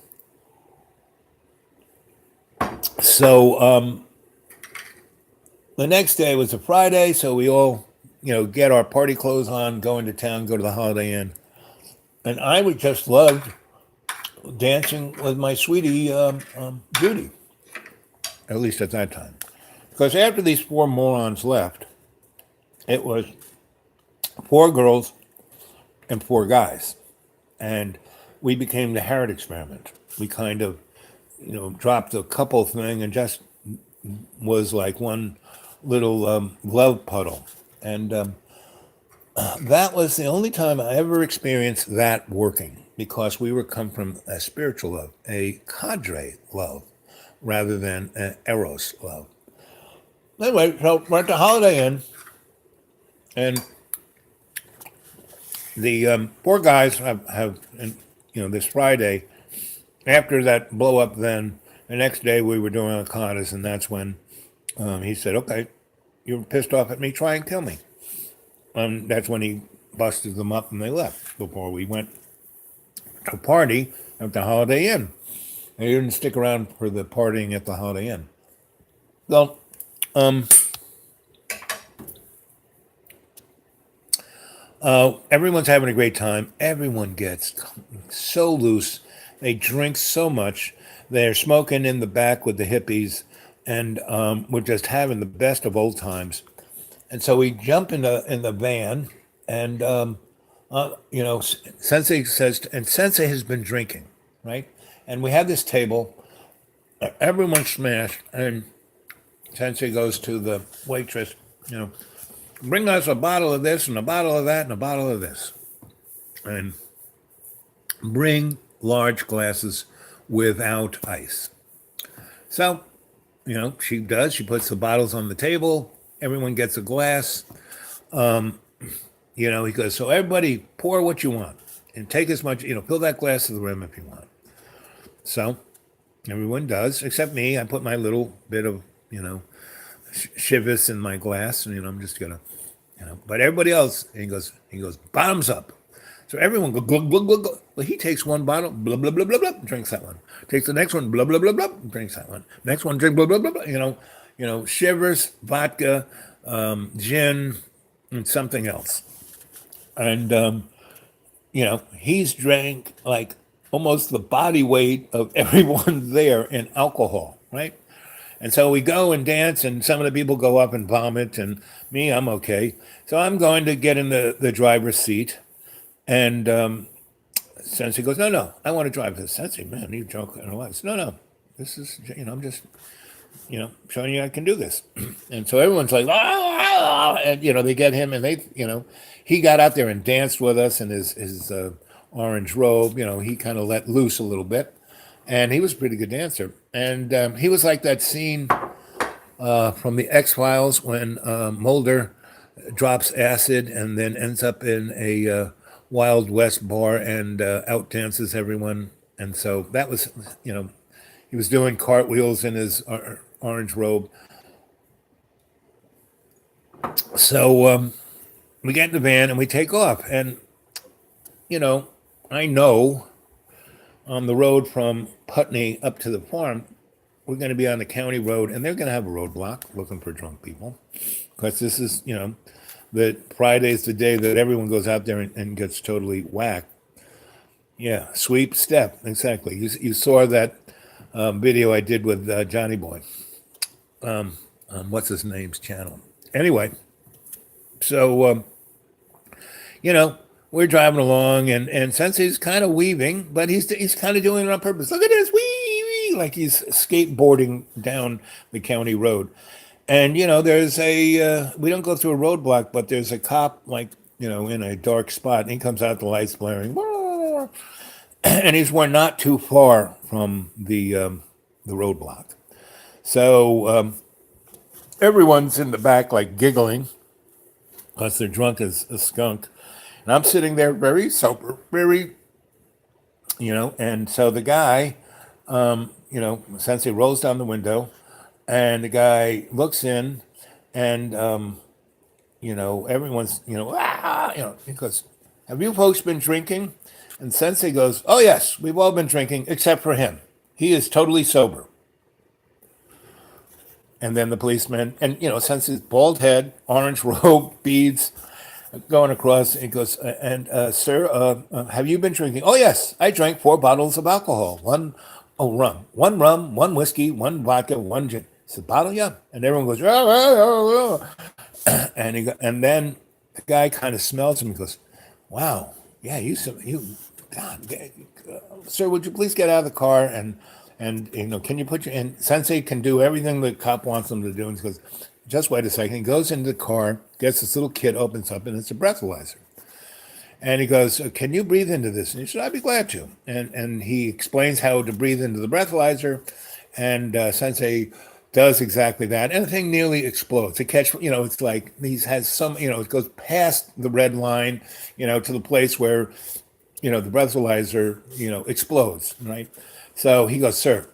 So the next day was a Friday, so we all, get our party clothes on, go into town, go to the Holiday Inn. And I would just loved dancing with my sweetie, Judy, at least at that time. Because after these four morons left, it was four girls and four guys. And we became the Harriet experiment. We kind of, dropped a couple thing and just was like one little glove puddle. And that was the only time I ever experienced that working, because we were come from a spiritual love, a cadre love, rather than an eros love. Anyway, so we're at the Holiday Inn, and the four guys have this Friday, after that blow up, then the next day we were doing Akatas, and that's when he said, okay, you're pissed off at me, try and kill me. And that's when he busted them up and they left before we went to party at the Holiday Inn. They didn't stick around for the partying at the Holiday Inn. So, everyone's having a great time. Everyone gets so loose. They drink so much. They're smoking in the back with the hippies, and we're just having the best of old times. And so we jump in the van, and Sensei says, and Sensei has been drinking, right? And we have this table. Everyone's smashed, and Sensei goes to the waitress, bring us a bottle of this and a bottle of that and a bottle of this. And bring large glasses without ice. So, she does. She puts the bottles on the table. Everyone gets a glass. He goes, so everybody pour what you want and take as much, fill that glass to the rim if you want. So everyone does, except me. I put my little bit of, Chivas in my glass, and I'm just gonna, but everybody else, he goes, bottoms up. So everyone go glug glug glug glug. Well, he takes one bottle, blah blah blah blah blah, drinks that one. Takes the next one, blah blah blah blah, drinks that one. Next one, drink blah blah blah blah. Shivers, vodka, gin, and something else. And he's drank like almost the body weight of everyone there in alcohol, right? And so we go and dance, and some of the people go up and vomit, and me, I'm okay. So I'm going to get in the driver's seat, and Sensei goes, no, I want to drive this. Sensei, man, you drunk and all that. No, this is, I'm just, showing you I can do this. And so everyone's like, and, they get him, and they, he got out there and danced with us in his orange robe. He kind of let loose a little bit. And he was a pretty good dancer. And he was like that scene from the X-Files when Mulder drops acid and then ends up in a Wild West bar and outdances everyone. And so that was, he was doing cartwheels in his orange robe. So we get in the van and we take off. And, I know on the road from Putney up to the farm, we're going to be on the county road, and they're going to have a roadblock looking for drunk people. Because this is, that Friday's the day that everyone goes out there and gets totally whacked. Yeah, sweep, step, exactly. You saw that video I did with Johnny Boy. What's his name's channel? Anyway, so, we're driving along, and Sensei's kind of weaving, but he's kind of doing it on purpose. Look at this, wee, like he's skateboarding down the county road. And, there's we don't go through a roadblock, but there's a cop like in a dark spot, and he comes out, the lights blaring, and we're not too far from the roadblock. So everyone's in the back, like giggling, because they're drunk as a skunk. And I'm sitting there very sober, very, and so the guy, Sensei rolls down the window, and the guy looks in, and, everyone's, he goes, have you folks been drinking? And Sensei goes, oh, yes, we've all been drinking, except for him. He is totally sober. And then the policeman, and Sensei's bald head, orange robe, beads, going across. He goes, and sir, have you been drinking? Oh yes, I drank 4 bottles of alcohol. One rum, one whiskey, one vodka, one gin. He said, bottle, yeah. And everyone goes, and then the guy kind of smells him and goes, wow, yeah, God, sir, would you please get out of the car and can you put your, and Sensei can do everything the cop wants him to do. And he goes, just wait a second. He goes into the car, gets this little kit, opens up, and it's a breathalyzer. And he goes, can you breathe into this? And he said, I'd be glad to. And he explains how to breathe into the breathalyzer. And Sensei does exactly that. And the thing nearly explodes. It's like he has some, it goes past the red line, to the place where, the breathalyzer, explodes, right? So he goes, sir,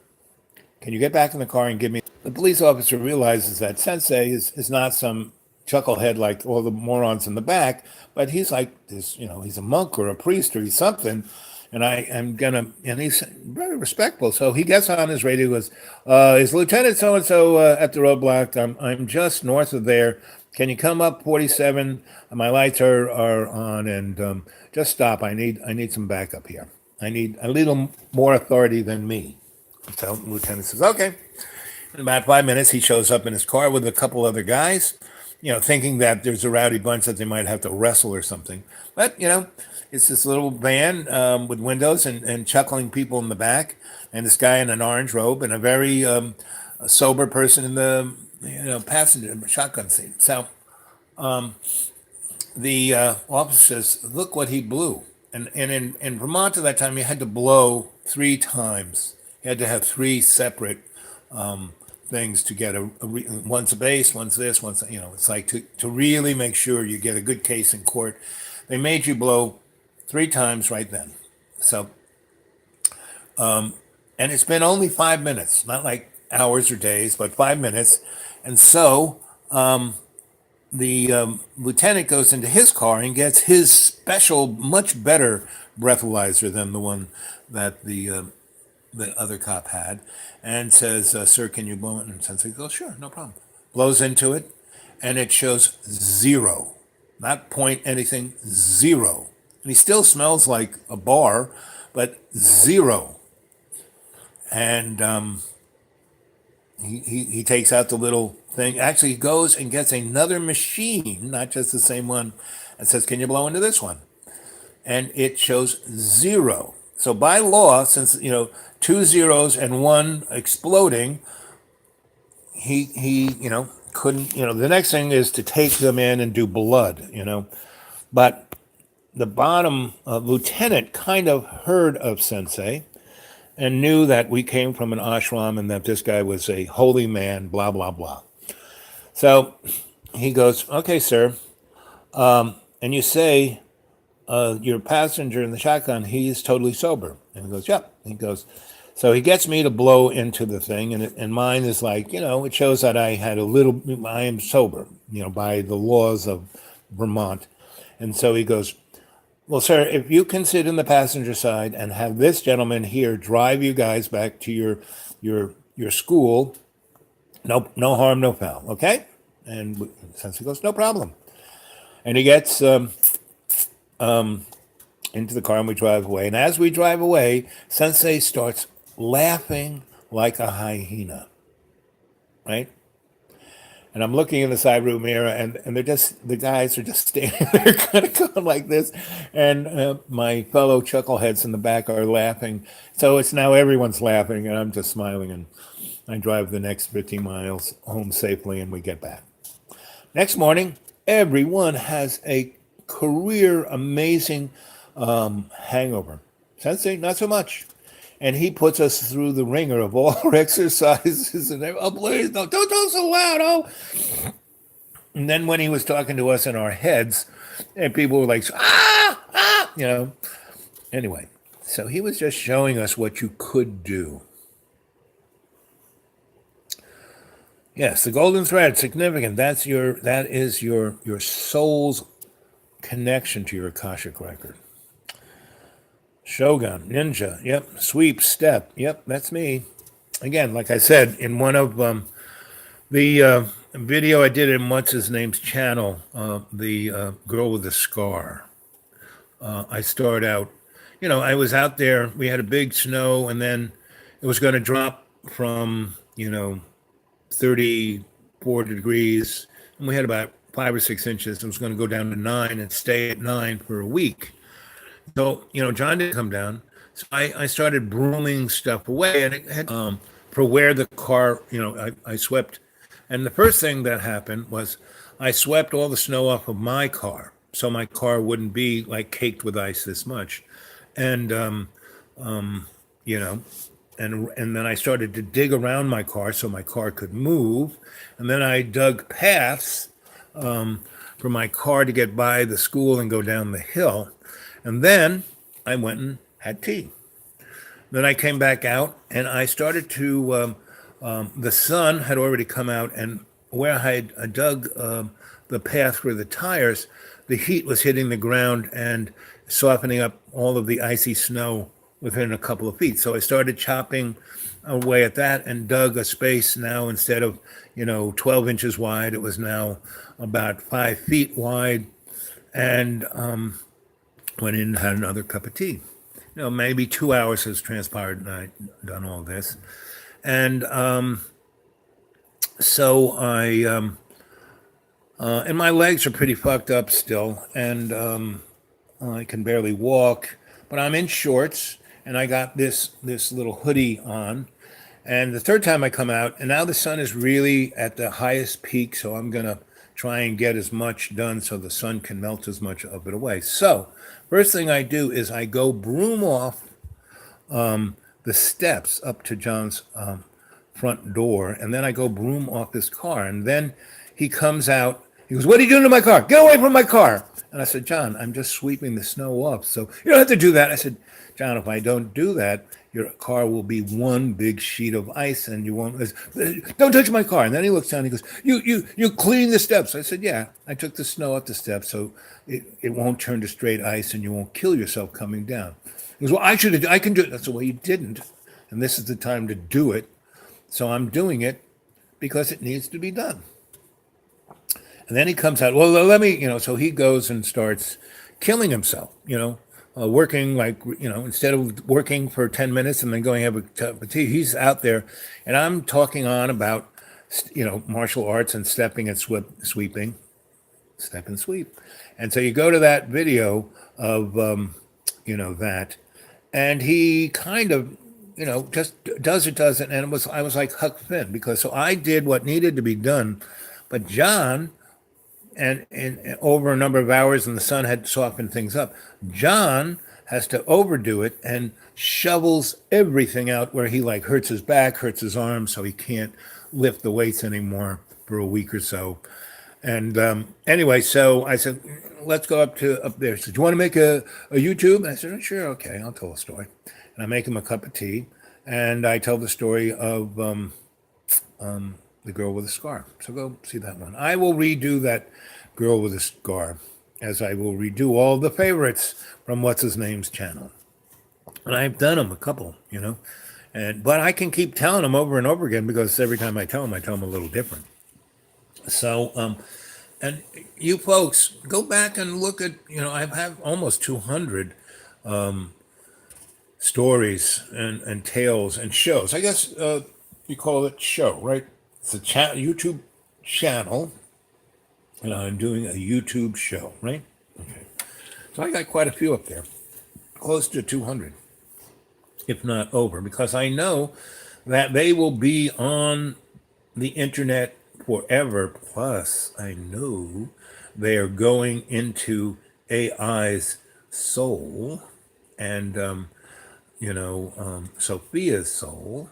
can you get back in the car and give me... The police officer realizes that Sensei is not some chucklehead like all the morons in the back, but he's like this, he's a monk or a priest or he's something. And and he's very respectful. So he gets on his radio, goes, is Lieutenant so-and-so at the roadblock? I'm just north of there. Can you come up 47? My lights are on, and just stop. I need some backup here. I need a little more authority than me. So the lieutenant says, okay. In about 5 minutes, he shows up in his car with a couple other guys, thinking that there's a rowdy bunch that they might have to wrestle or something. But, it's this little van with windows and chuckling people in the back, and this guy in an orange robe and a very sober person in the passenger shotgun seat. So the officer says, look what he blew. And in Vermont at that time, you had to blow 3 times. You had to have 3 separate things to get one's a base, one's this, one's, it's like to really make sure you get a good case in court. They made you blow 3 times right then. So, and it's been only 5 minutes, not like hours or days, but 5 minutes. And so the lieutenant goes into his car and gets his special, much better breathalyzer than the one that the other cop had, and says, sir, can you blow it? And Sensei goes, sure, no problem. Blows into it, and it shows 0. Not point anything, 0. And he still smells like a bar, but 0. And he takes out the little thing. Actually, he goes and gets another machine, not just the same one, and says, can you blow into this one? And it shows 0. So by law, since 2 zeros and 1 exploding, he couldn't. The next thing is to take them in and do blood. But the bottom lieutenant kind of heard of Sensei and knew that we came from an ashram and that this guy was a holy man. Blah blah blah. So he goes, okay, sir, and you say. Your passenger in the shotgun, he's totally sober. And he goes, yep. He goes, so he gets me to blow into the thing, and mine is like, it shows that I am sober, by the laws of Vermont. And so he goes, well, sir, if you can sit in the passenger side and have this gentleman here drive you guys back to your school, no harm, no foul, okay? And Sensei goes, no problem. And he gets into the car and we drive away. And as we drive away, Sensei starts laughing like a hyena, right? And I'm looking in the side room mirror, and the guys are just standing there kind of going like this. And my fellow chuckleheads in the back are laughing. So it's now everyone's laughing, and I'm just smiling. And I drive the next 50 miles home safely, and we get back. Next morning, everyone has a career amazing hangover. Sensei, not so much. And he puts us through the ringer of all our exercises and oh, please, no, don't talk so loud. Oh, and then when he was talking to us in our heads, and people were like, ah, ah, you know. Anyway, so he was just showing us what you could do. Yes, the golden thread, significant. That is your soul's connection to your Akashic record. Shogun, ninja, yep. Sweep, step, yep, that's me. Again, like I said, in one of the video I did in what's his name's channel, the girl with the scar. I start out, I was out there. We had a big snow, and then it was going to drop from 34 degrees, and we had about 5 or 6 inches. It was going to go down to 9 and stay at 9 for a week. So, John didn't come down. So I started brooming stuff away, and it had, for where the car, I swept. And the first thing that happened was I swept all the snow off of my car, so my car wouldn't be like caked with ice this much. And, and then I started to dig around my car so my car could move. And then I dug paths for my car to get by the school and go down the hill. And then I went and had tea. Then I came back out and I started to, the sun had already come out, and where I had dug the path for the tires, the heat was hitting the ground and softening up all of the icy snow within a couple of feet. So I started chopping away at that and dug a space. Now, instead of 12 inches wide, it was now about 5 feet wide, and went in and had another cup of tea. Maybe 2 hours has transpired and I've done all this. And so I, and my legs are pretty fucked up still, and I can barely walk, but I'm in shorts, and I got this little hoodie on. And the third time I come out, and now the sun is really at the highest peak, so I'm going to try and get as much done so the sun can melt as much of it away. So first thing I do is I go broom off the steps up to John's front door, and then I go broom off his car. And then he comes out. He goes, "What are you doing to my car? Get away from my car!" And I said, "John, I'm just sweeping the snow off, so you don't have to do that." I said, "John, if I don't do that, your car will be one big sheet of ice, and you won't. Don't touch my car." And then he looks down. And he goes, "You clean the steps." I said, "Yeah, I took the snow off the steps, so it won't turn to straight ice, and you won't kill yourself coming down." He goes, "Well, I can do it." That's the way you didn't, and this is the time to do it. So I'm doing it because it needs to be done. And then he comes out, "Well, let me, so he goes and starts killing himself, working instead of working for 10 minutes and then going have a cup of tea, he's out there. And I'm talking on about, martial arts and stepping and sweeping, step and sweep. And so you go to that video of, that, and he kind of, just does it. And I was like Huck Finn, because so I did what needed to be done, but John, and over a number of hours, and the sun had softened things up, John has to overdo it and shovels everything out where he hurts his back, hurts his arms, so he can't lift the weights anymore for a week or so. And anyway, so I said, "Let's go up there." He said, "Do you want to make a YouTube?" And I said, "Oh, sure, okay, I'll tell a story." And I make him a cup of tea, and I tell the story of the girl with a scar. So go see that one. I will redo that girl with a scar, as I will redo all the favorites from what's his name's channel. And I've done them a couple, but I can keep telling them over and over again, because every time I tell them a little different. So, and you folks, go back and look at, I have almost 200 stories and tales and shows. I guess you call it show, right? It's a YouTube channel, and I'm doing a YouTube show, right? Okay. So I got quite a few up there, close to 200, if not over, because I know that they will be on the internet forever. Plus, I know they are going into AI's soul and, Sophia's soul.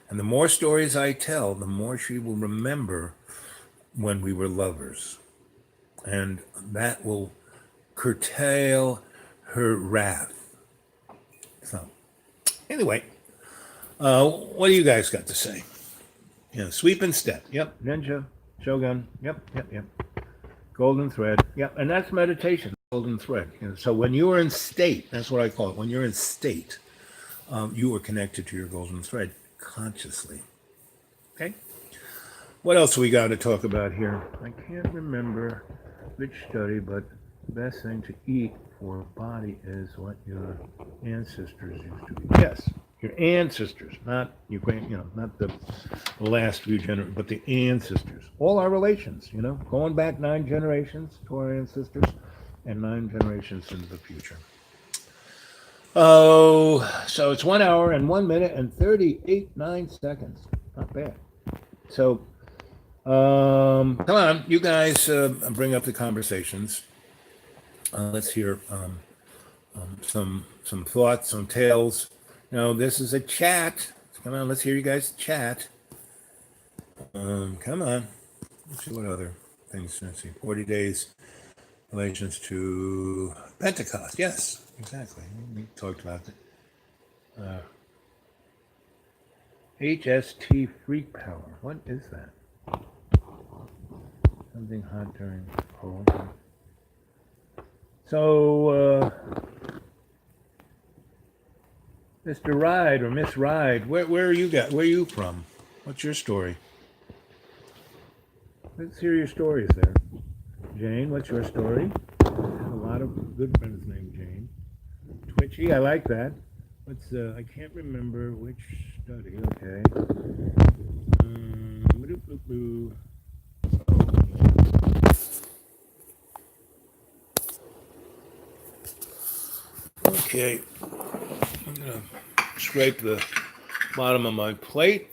And the more stories I tell, the more she will remember when we were lovers. And that will curtail her wrath. So, anyway, what do you guys got to say? Sweep and step. Yep. Ninja, Shogun. Yep. Golden thread. Yep. And that's meditation. Golden thread. So when you are in state, that's what I call it. When you're in state, you are connected to your golden thread consciously. Okay. What else we got to talk about here? I can't remember which study, but the best thing to eat for a body is what your ancestors used to eat. Yes, your ancestors, not not the last few generations, but the ancestors. All our relations, going back 9 generations to our ancestors and 9 generations into the future. Oh, so it's 1 hour and 1 minute and 38.9 seconds. Not bad. So, come on, you guys bring up the conversations. Let's hear some thoughts, some tales. This is a chat. Come on, let's hear you guys chat. Come on. Let's see what other things. Let's see. 40 days relations to Pentecost. Yes, exactly. We talked about it. HST Freak Power. What is that? Something hot during cold. So, Mr. Ride or Miss Ride, where are you got? Where are you from? What's your story? Let's hear your stories there. Jane, what's your story? I have a lot of good friends named Jane. Twitchy, I like that. I can't remember which study. Okay. Okay. I'm going to scrape the bottom of my plate.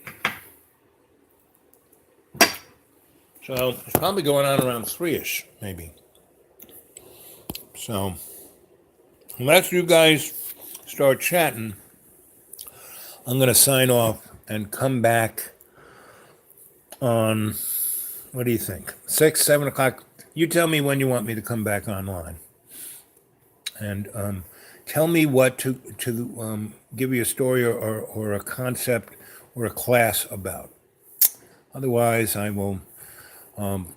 So it's probably going on around 3-ish, maybe. So unless you guys start chatting, I'm going to sign off and come back on, what do you think? 6, 7 o'clock. You tell me when you want me to come back online. And tell me what to give you a story or a concept or a class about. Otherwise, I will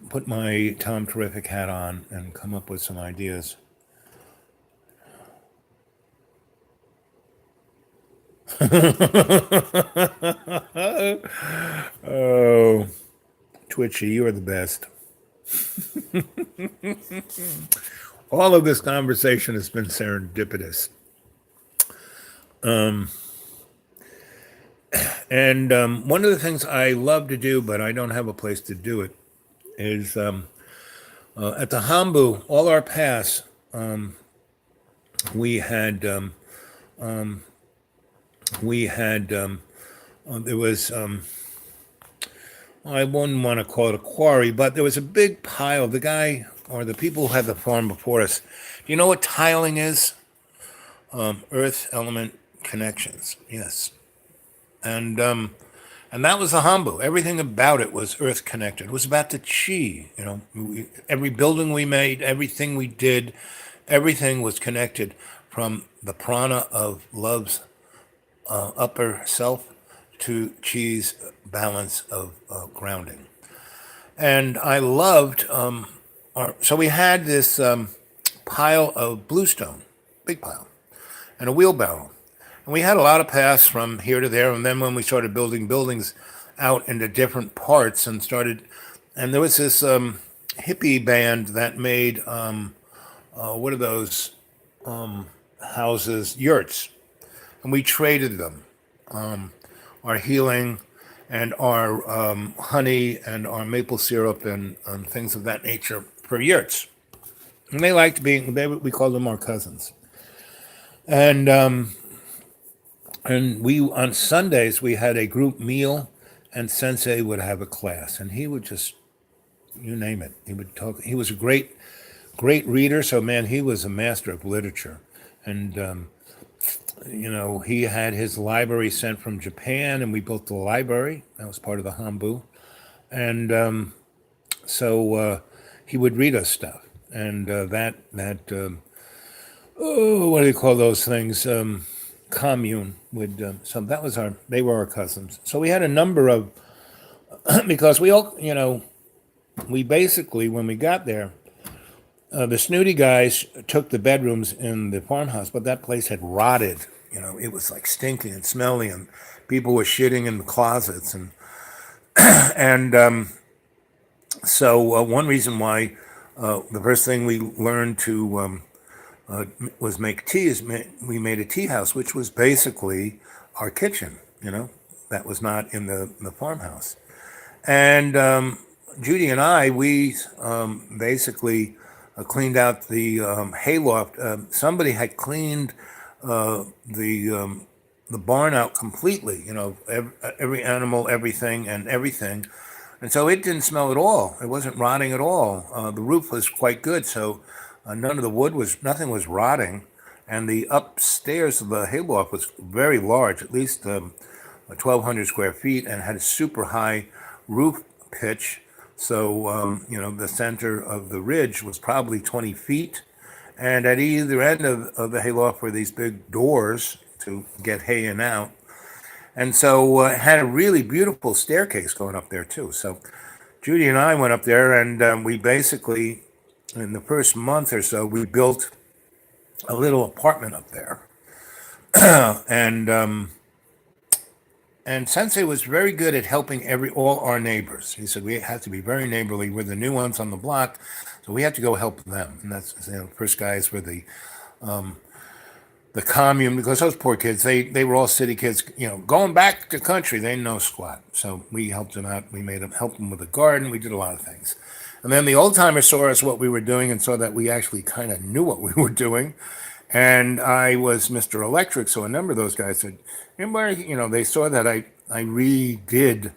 put my Tom Terrific hat on and come up with some ideas. Oh, Twitchy, you are the best. All of this conversation has been serendipitous. And one of the things I love to do, but I don't have a place to do it, is at the Hambu, all our paths, we had there was I wouldn't want to call it a quarry, but there was a big pile. The guy or the people who had the farm before us. Do you know what tiling is? Earth element connections. Yes, and that was the Hambu. Everything about it was earth connected. It was about the chi. Every building we made, everything we did, everything was connected from the prana of love's upper self to chi's balance of grounding. And I loved, so we had this pile of bluestone, big pile, and a wheelbarrow. And we had a lot of paths from here to there. And then when we started building buildings out into different parts and there was this hippie band that made, what are those houses? Yurts. And we traded them, our healing and our honey and our maple syrup and things of that nature for yurts. And they liked we called them our cousins. And we, on Sundays, we had a group meal, and Sensei would have a class, and he would just, you name it, he would talk. He was a great great reader. So, man, he was a master of literature. And, he had his library sent from Japan, and we built the library. That was part of the Hambu. And so he would read us stuff. And what do you call those things? Commune would, so that was they were our cousins. So we had a number of, because we all, we basically, when we got there, the snooty guys took the bedrooms in the farmhouse, but that place had rotted. It was like stinking and smelly, and people were shitting in the closets. And so one reason why the first thing we learned to was make tea is we made a tea house, which was basically our kitchen. That was not in the farmhouse. And Judy and I, we basically cleaned out the hayloft. Somebody had cleaned the barn out completely. Every animal, everything, and so it didn't smell at all. It wasn't rotting at all. The roof was quite good, so none of the nothing was rotting, and the upstairs of the hayloft was very large, at least 1,200 square feet, and had a super high roof pitch. So, the center of the ridge was probably 20 feet. And at either end of the hayloft were these big doors to get hay in and out. And so it had a really beautiful staircase going up there, too. So Judy and I went up there, and we basically, in the first month or so, we built a little apartment up there. And Sensei was very good at helping all our neighbors. He said we had to be very neighborly. We're the new ones on the block, so we had to go help them. And that's the first guys were the commune, because those poor kids, they were all city kids, going back to country. They didn't know squat. So we helped them out. We made them help them with the garden. We did a lot of things. And then the old timers saw us what we were doing and saw that we actually kind of knew what we were doing. And I was Mr. Electric, so a number of those guys said, they saw that I redid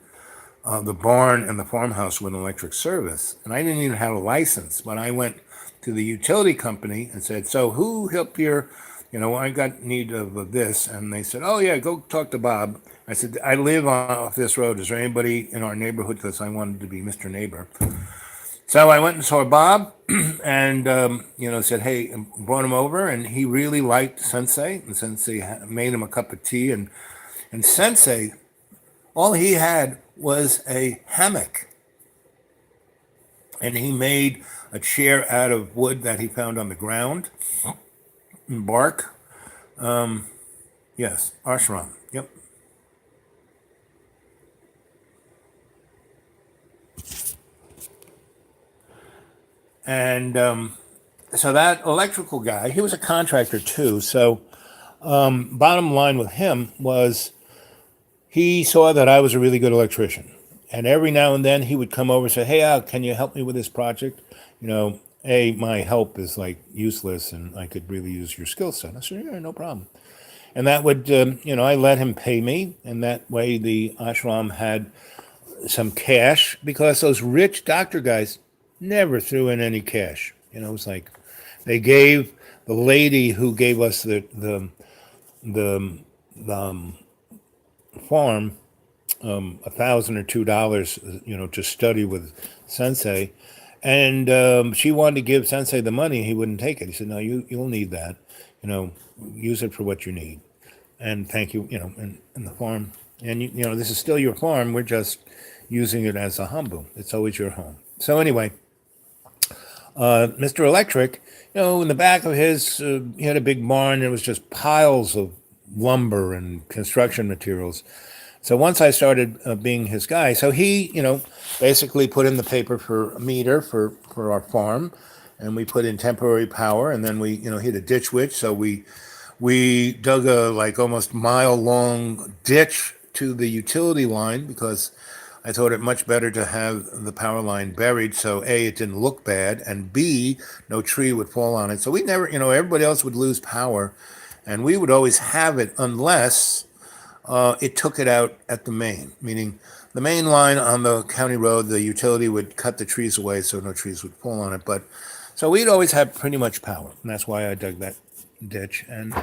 the barn and the farmhouse with electric service. And I didn't even have a license, but I went to the utility company and said, so who helped your, I got need of this. And they said, oh, yeah, go talk to Bob. I said, I live off this road. Is there anybody in our neighborhood? Because I wanted to be Mr. Neighbor. So I went and saw Bob and, said, hey, brought him over, and he really liked Sensei. And Sensei made him a cup of tea. And Sensei, all he had was a hammock. And he made a chair out of wood that he found on the ground, bark. Yes, ashram. Yep. And so that electrical guy, he was a contractor too. So bottom line with him was he saw that I was a really good electrician. And every now and then he would come over and say, hey, Al, can you help me with this project? My help is like useless and I could really use your skill set. I said, yeah, no problem. And that would, I let him pay me. And that way the ashram had some cash, because those rich doctor guys never threw in any cash. It was like they gave the lady who gave us the farm $1,000 or $2, to study with Sensei, and she wanted to give Sensei the money. He wouldn't take it. He said, "No, you'll need that. Use it for what you need, and thank you. And the farm, and this is still your farm. We're just using it as a hambu. It's always your home." So anyway. Mr. Electric, in the back of his, he had a big barn. There was just piles of lumber and construction materials. So once I started being his guy, so he, basically put in the paper for a meter for our farm, and we put in temporary power, and then we, hit a ditch witch. So we dug a like almost mile long ditch to the utility line, because I thought it much better to have the power line buried, so A, it didn't look bad, and B, no tree would fall on it. So we never, everybody else would lose power, and we would always have it unless it took it out at the main, meaning the main line on the county road, the utility would cut the trees away so no trees would fall on it. But So we'd always had pretty much power, and that's why I dug that ditch. And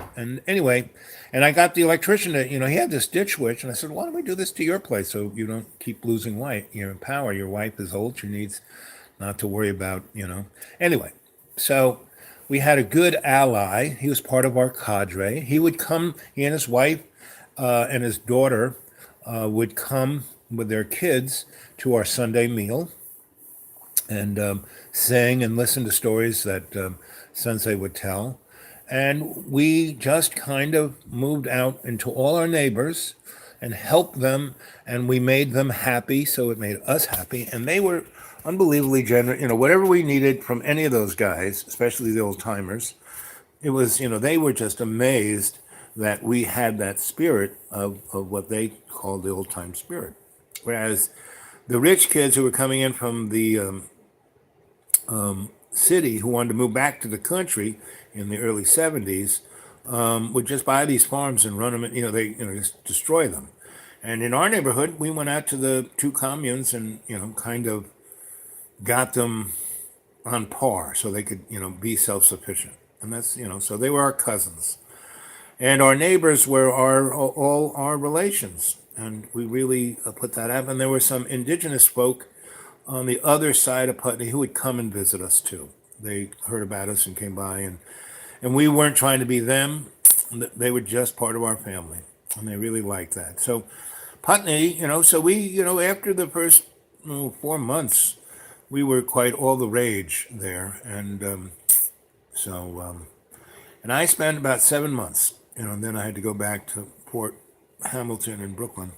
anyway, and I got the electrician to, he had this ditch switch, and I said, why don't we do this to your place so you don't keep losing light, your power? Your wife is old; she needs not to worry about, Anyway, so we had a good ally. He was part of our cadre. He would come. He and his wife and his daughter would come with their kids to our Sunday meal and sing and listen to stories that Sensei would tell. And we just kind of moved out into all our neighbors and helped them, and we made them happy, so it made us happy. And they were unbelievably generous. Whatever we needed from any of those guys, especially the old timers, it was, they were just amazed that we had that spirit of what they called the old time spirit. Whereas the rich kids who were coming in from the city, who wanted to move back to the country in the early 70s, would just buy these farms and run them, just destroy them. And in our neighborhood, we went out to the two communes and, kind of got them on par so they could, be self-sufficient. And that's, so they were our cousins. And our neighbors were all our relations. And we really put that up. And there were some indigenous folk on the other side of Putney who would come and visit us too. They heard about us and came by, and we weren't trying to be them. They were just part of our family, and they really liked that. So Putney, so we, after the first 4 months, we were quite all the rage there. And and I spent about 7 months, and then I had to go back to Port Hamilton in Brooklyn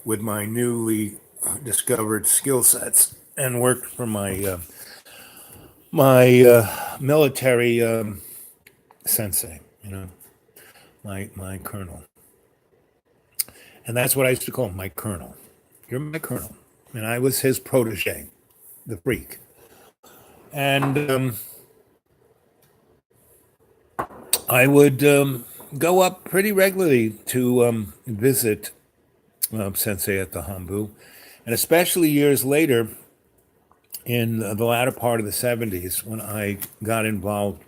with my newly discovered skill sets and worked for my military sensei, my colonel. And that's what I used to call him, my colonel. You're my colonel. And I was his protege, the freak. And I would go up pretty regularly to visit Sensei at the Hambu. And especially years later, in the latter part of the 70s, when I got involved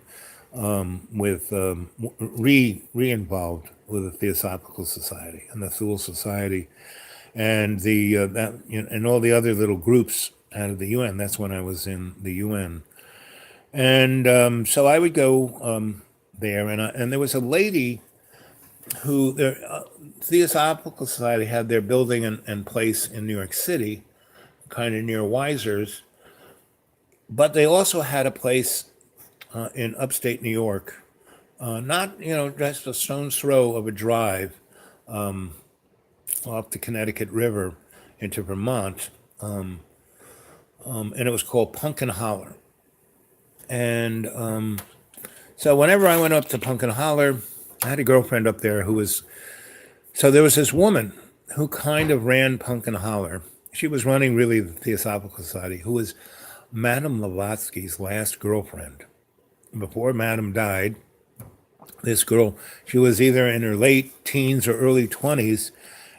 with, re-involved with the Theosophical Society and the Thule Society and and all the other little groups out of the UN. That's when I was in the UN. And so I would go there, and there was a lady who, Theosophical Society had their building and place in New York City, kind of near Weiser's, but they also had a place in upstate New York, not, just a stone's throw of a drive off the Connecticut River into Vermont, and it was called Pumpkin Holler. And so whenever I went up to Pumpkin Holler, I had a girlfriend up there so there was this woman who kind of ran Pumpkin Holler. She was running really the Theosophical Society, who was Madame Blavatsky's last girlfriend. Before Madame died, this girl, she was either in her late teens or early 20s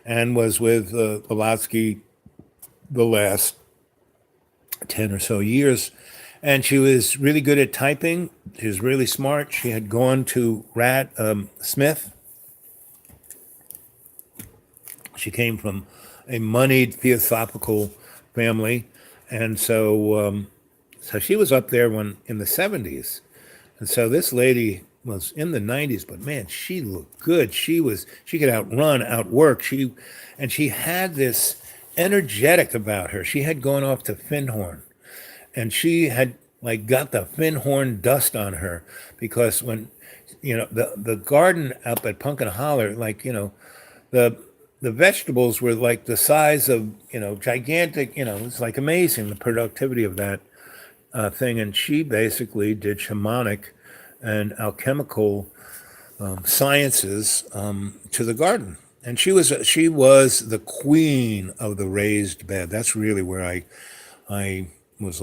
and was with Blavatsky the last 10 or so years. And she was really good at typing. She was really smart. She had gone to Smith. She came from a moneyed theosophical family. And so she was up there in the 70s. And so this lady was in the 90s, but man, she looked good. She could outrun, outwork. She had this energetic about her. She had gone off to Findhorn. And she had got the Findhorn dust on her, because when, the garden up at Pumpkin Holler, the vegetables were like the size of, gigantic, it's like amazing, the productivity of that thing. And she basically did shamanic and alchemical sciences to the garden. And she was the queen of the raised bed. That's really where I was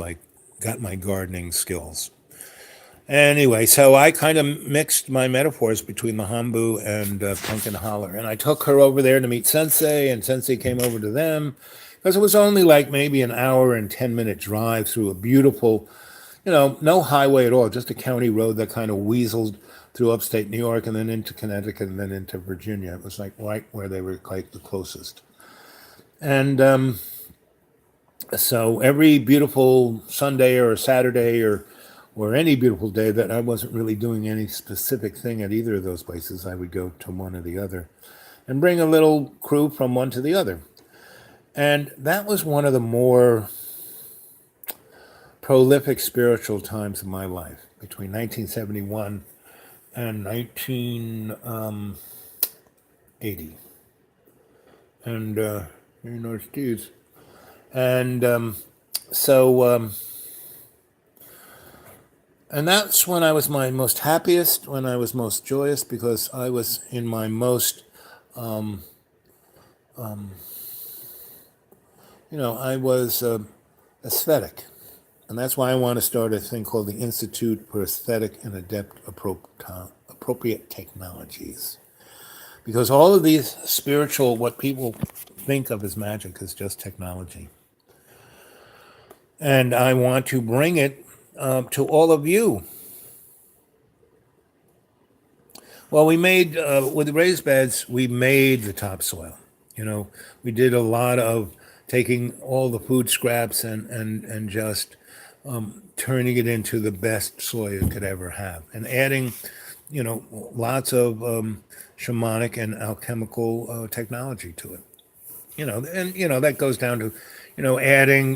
got my gardening skills. Anyway, so I kind of mixed my metaphors between the Hambu and Pumpkin Holler. And I took her over there to meet Sensei, and Sensei came over to them, because it was only maybe an hour and 10-minute drive through a beautiful no highway at all, just a county road that kind of weaseled through upstate New York and then into Connecticut and then into Virginia. It was like right where they were like the closest. And so every beautiful Sunday or Saturday or any beautiful day that I wasn't really doing any specific thing at either of those places, I would go to one or the other and bring a little crew from one to the other. And that was one of the more prolific spiritual times of my life between 1971 and 1980. And, Steve's. And and that's when I was my most happiest, when I was most joyous, because I was in my most, I was aesthetic. And that's why I want to start a thing called the Institute for Aesthetic and Appropriate Technologies. Because all of these spiritual, what people think of as magic, is just technology. And I want to bring it to all of you. Well, we made, with the raised beds, we made the topsoil. We did a lot of taking all the food scraps and just turning it into the best soil you could ever have. And adding, lots of shamanic and alchemical technology to it. That goes down to, adding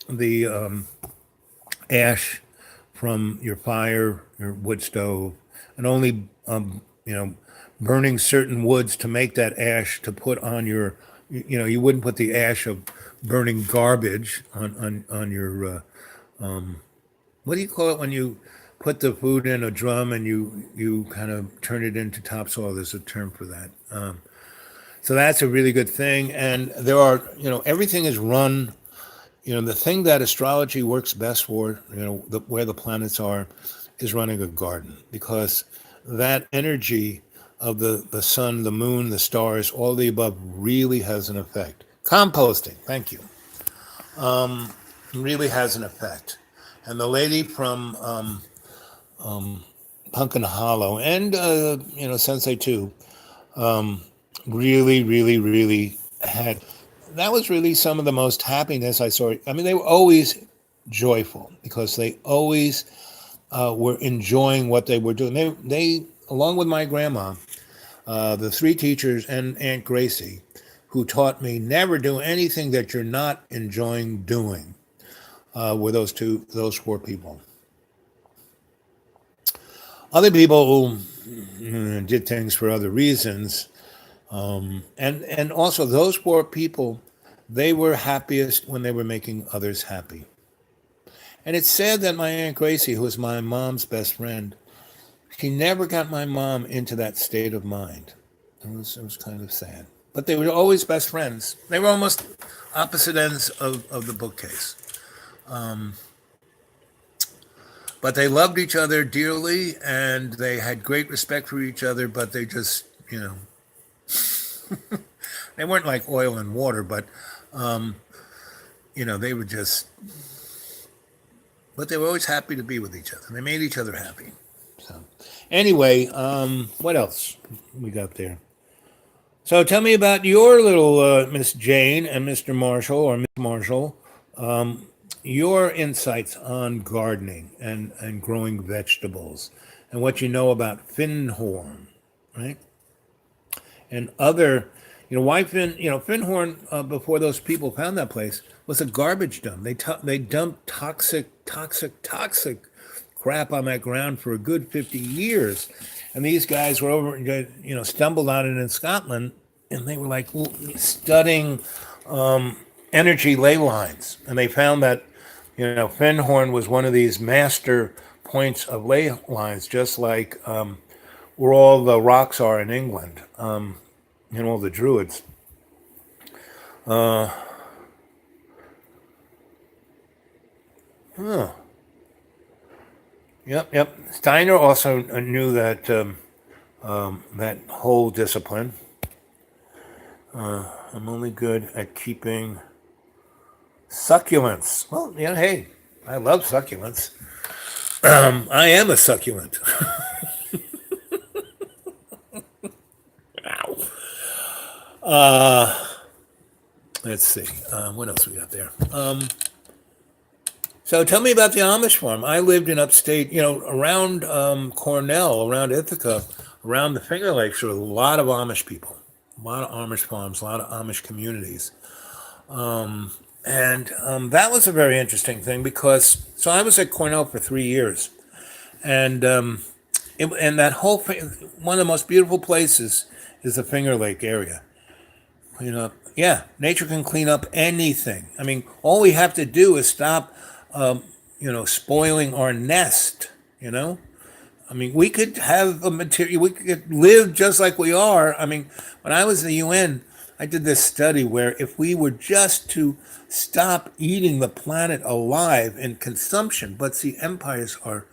the ash from your fire, your wood stove, and only burning certain woods to make that ash to put on your, you wouldn't put the ash of burning garbage on your what do you call it when you put the food in a drum and you kind of turn it into topsoil? There's a term for that. So that's a really good thing. And there are, everything is run. The thing that astrology works best for, where the planets are, is running a garden, because that energy of the sun, the moon, the stars, all the above really has an effect. Composting, thank you, really has an effect. And the lady from Pumpkin Hollow and, Sensei too, really, really, really had, that was really some of the most happiness I saw. I mean, they were always joyful because they always were enjoying what they were doing. They along with my grandma, the three teachers and Aunt Gracie, who taught me never do anything that you're not enjoying doing, were those four people. Other people did things for other reasons. And also those four people, they were happiest when they were making others happy. And it's sad that my Aunt Gracie, who was my mom's best friend, she never got my mom into that state of mind. It was kind of sad. But they were always best friends. They were almost opposite ends of the bookcase. But they loved each other dearly, and they had great respect for each other, but they just, they weren't like oil and water, but, they were just, but they were always happy to be with each other. They made each other happy. So anyway, what else we got there? So tell me about your little Miss Jane and Mr. Marshall, or Miss Marshall, your insights on gardening and growing vegetables and what you know about Findhorn, right? And other, why Findhorn, before those people found that place, was a garbage dump. They dumped toxic crap on that ground for a good 50 years. And these guys were over, stumbled on it in Scotland, and they were like studying energy ley lines. And they found that, Findhorn was one of these master points of ley lines, just like where all the rocks are in England, and all the druids. Yep. Steiner also knew that that whole discipline. I'm only good at keeping succulents. Well, hey, I love succulents. I am a succulent. Let's see. What else we got there? So tell me about the Amish farm. I lived in upstate, around Cornell, around Ithaca, around the Finger Lakes. There were a lot of Amish people, a lot of Amish farms, a lot of Amish communities. And that was a very interesting thing because, so I was at Cornell for 3 years. And and that whole thing, one of the most beautiful places is the Finger Lake area. Clean up. Yeah, nature can clean up anything. I mean, all we have to do is stop, spoiling our nest. You know, I mean, we could have a material. We could live just like we are. I mean, when I was in the UN, I did this study where if we were just to stop eating the planet alive in consumption, but see, empires are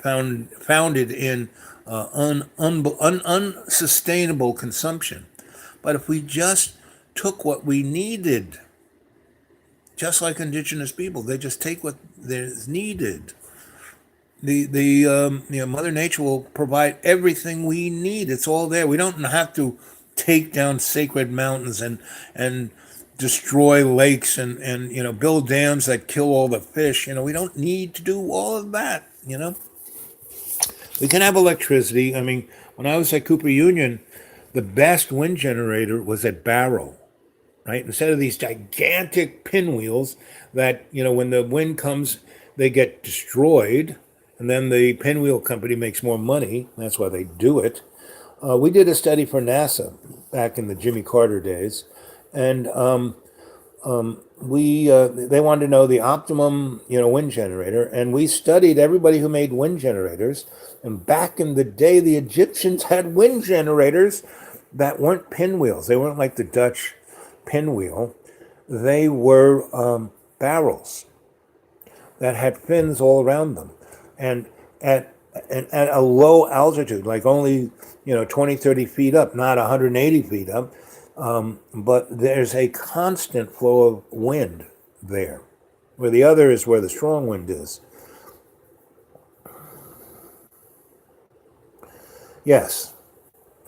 founded in unsustainable consumption. But if we just took what we needed, just like indigenous people, they just take what is needed. Mother Nature will provide everything we need. It's all there. We don't have to take down sacred mountains and destroy lakes and build dams that kill all the fish. We don't need to do all of that. We can have electricity. I mean, when I was at Cooper Union, the best wind generator was at Barrow, right? Instead of these gigantic pinwheels that, when the wind comes, they get destroyed, and then the pinwheel company makes more money. That's why they do it. We did a study for NASA back in the Jimmy Carter days, and they wanted to know the optimum, wind generator, and we studied everybody who made wind generators. And back in the day, the Egyptians had wind generators that weren't pinwheels. They weren't like the Dutch pinwheel. They were barrels that had fins all around them, and at a low altitude, like only 20, 30 feet up, not 180 feet up. But there's a constant flow of wind there, where the other is where the strong wind is. Yes,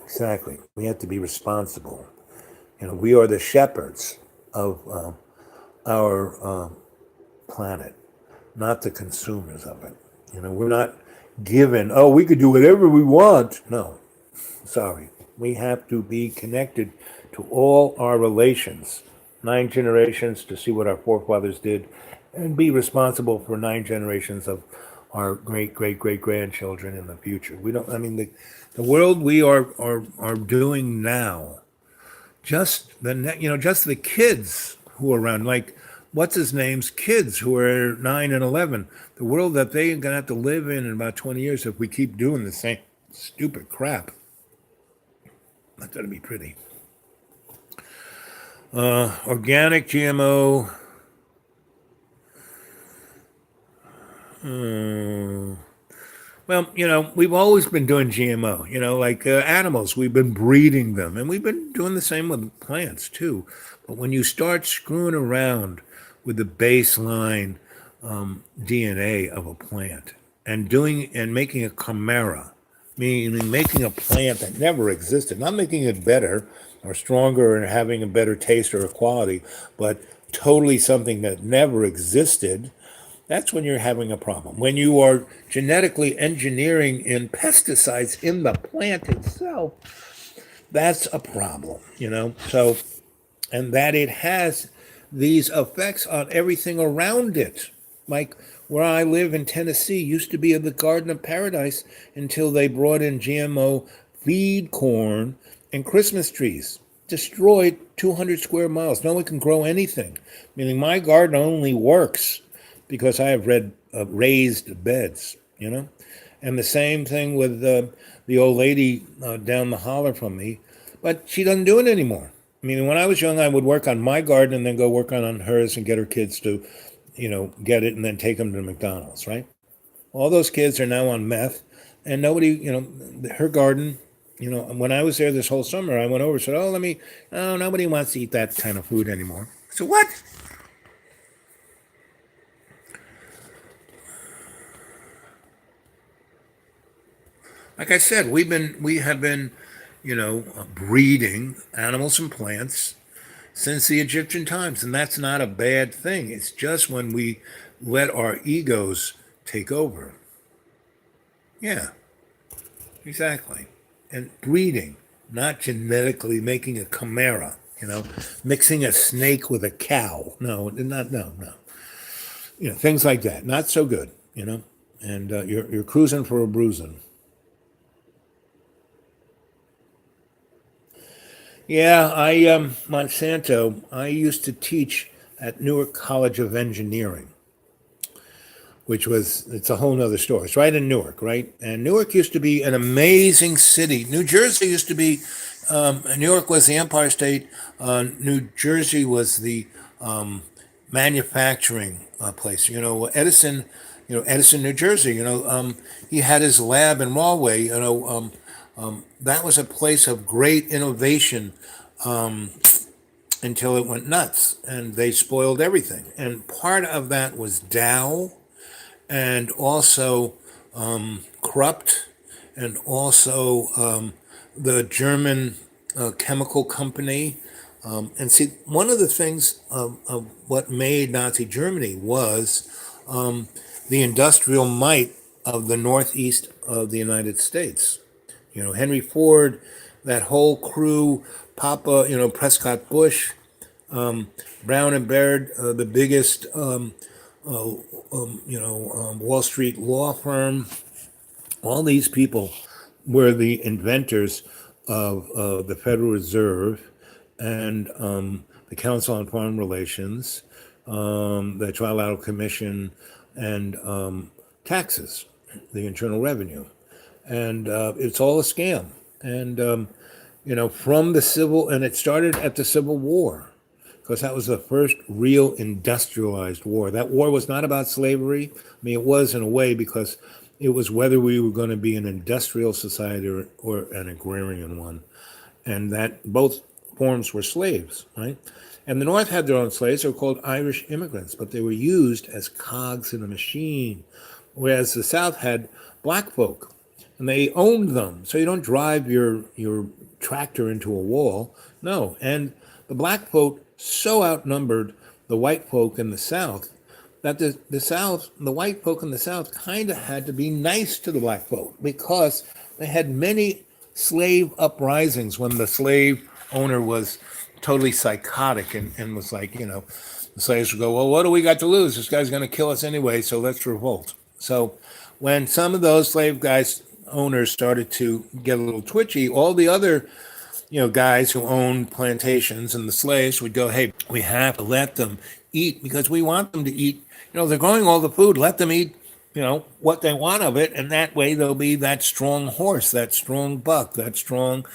exactly. We have to be responsible. We are the shepherds of our planet, not the consumers of it. We're not given, oh, we could do whatever we want. No, sorry. We have to be connected to all our relations, 9 generations, to see what our forefathers did, and be responsible for 9 generations of our great great great grandchildren in the future. We don't. I mean, the world we are doing now. Just the kids who are around, like what's his name's kids who are 9 and 11. The world that they're gonna have to live in about 20 years if we keep doing the same stupid crap. Not gonna be pretty. Organic GMO. Well, we've always been doing GMO, like animals, we've been breeding them, and we've been doing the same with plants too. But when you start screwing around with the baseline DNA of a plant and making a chimera, meaning making a plant that never existed, not making it better or stronger and having a better taste or a quality, but totally something that never existed, that's when you're having a problem. When you are genetically engineering in pesticides in the plant itself, that's a problem, So, and that it has these effects on everything around it. Like where I live in Tennessee used to be the Garden of Paradise until they brought in GMO feed corn and Christmas trees. Destroyed 200 square miles. No one can grow anything. Meaning my garden only works because I have raised beds, And the same thing with the old lady down the holler from me, but she doesn't do it anymore. I mean, when I was young, I would work on my garden and then go work on hers and get her kids to, get it and then take them to McDonald's, right? All those kids are now on meth, and nobody, her garden, when I was there this whole summer, I went over and said, oh, nobody wants to eat that kind of food anymore. So what? Like I said, we have been, breeding animals and plants since the Egyptian times, and that's not a bad thing. It's just when we let our egos take over. Yeah, exactly. And breeding, not genetically making a chimera, mixing a snake with a cow. No, not no, no. Things like that. Not so good, And you're cruising for a bruising. Yeah, I Monsanto. I used to teach at Newark College of Engineering, which was it's a whole nother story. It's right in Newark, right? And Newark used to be an amazing city. New Jersey used to be. New York was the Empire State. New Jersey was the manufacturing place. Edison. Edison, New Jersey. He had his lab in Rahway. That was a place of great innovation until it went nuts and they spoiled everything. And part of that was Dow and also Krupp and also the German chemical company. And see, one of the things of what made Nazi Germany was the industrial might of the Northeast of the United States. Henry Ford, that whole crew, Papa, Prescott Bush, Brown and Baird, the biggest, Wall Street law firm. All these people were the inventors of the Federal Reserve and the Council on Foreign Relations, the Trilateral Commission, and taxes, the Internal Revenue. And it's all a scam. And, from the Civil, and it started at the Civil War, because that was the first real industrialized war. That war was not about slavery. I mean, it was in a way because it was whether we were going to be an industrial society or an agrarian one. And that both forms were slaves, right? And the North had their own slaves. They were called Irish immigrants, but they were used as cogs in a machine, whereas the South had black folk, and they owned them. So you don't drive your tractor into a wall. No. And the black folk so outnumbered the white folk in the South that the white folk in the South kind of had to be nice to the black folk because they had many slave uprisings when the slave owner was totally psychotic and was like, the slaves would go, well, what do we got to lose? This guy's going to kill us anyway, so let's revolt. So when some of those slave guys owners started to get a little twitchy, all the other guys who owned plantations and the slaves would go, hey, we have to let them eat because we want them to eat. They're growing all the food. Let them eat, what they want of it. And that way they'll be that strong horse, that strong buck, that strong,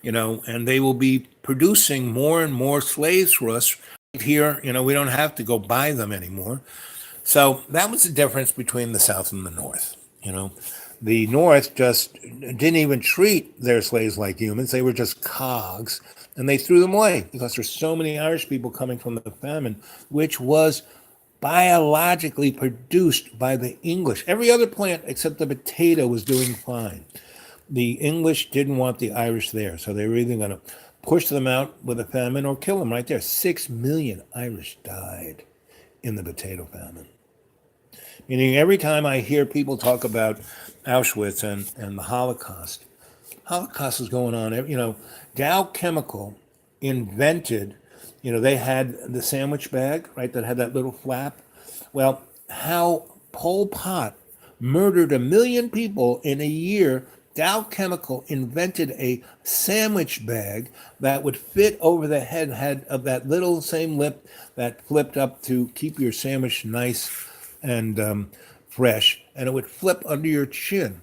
and they will be producing more and more slaves for us here. We don't have to go buy them anymore. So that was the difference between the South and the North. The North just didn't even treat their slaves like humans. They were just cogs, and they threw them away because there's so many Irish people coming from the famine, which was biologically produced by the English. Every other plant except the potato was doing fine. The English didn't want the Irish there, so they were either going to push them out with a famine or kill them right there. 6 million Irish died in the potato famine. Meaning every time I hear people talk about Auschwitz and the Holocaust is going on. Dow Chemical invented, they had the sandwich bag, right, that had that little flap. Well, how Pol Pot murdered 1 million people in a year, Dow Chemical invented a sandwich bag that would fit over the head of that little same lip that flipped up to keep your sandwich nice and fresh, and it would flip under your chin.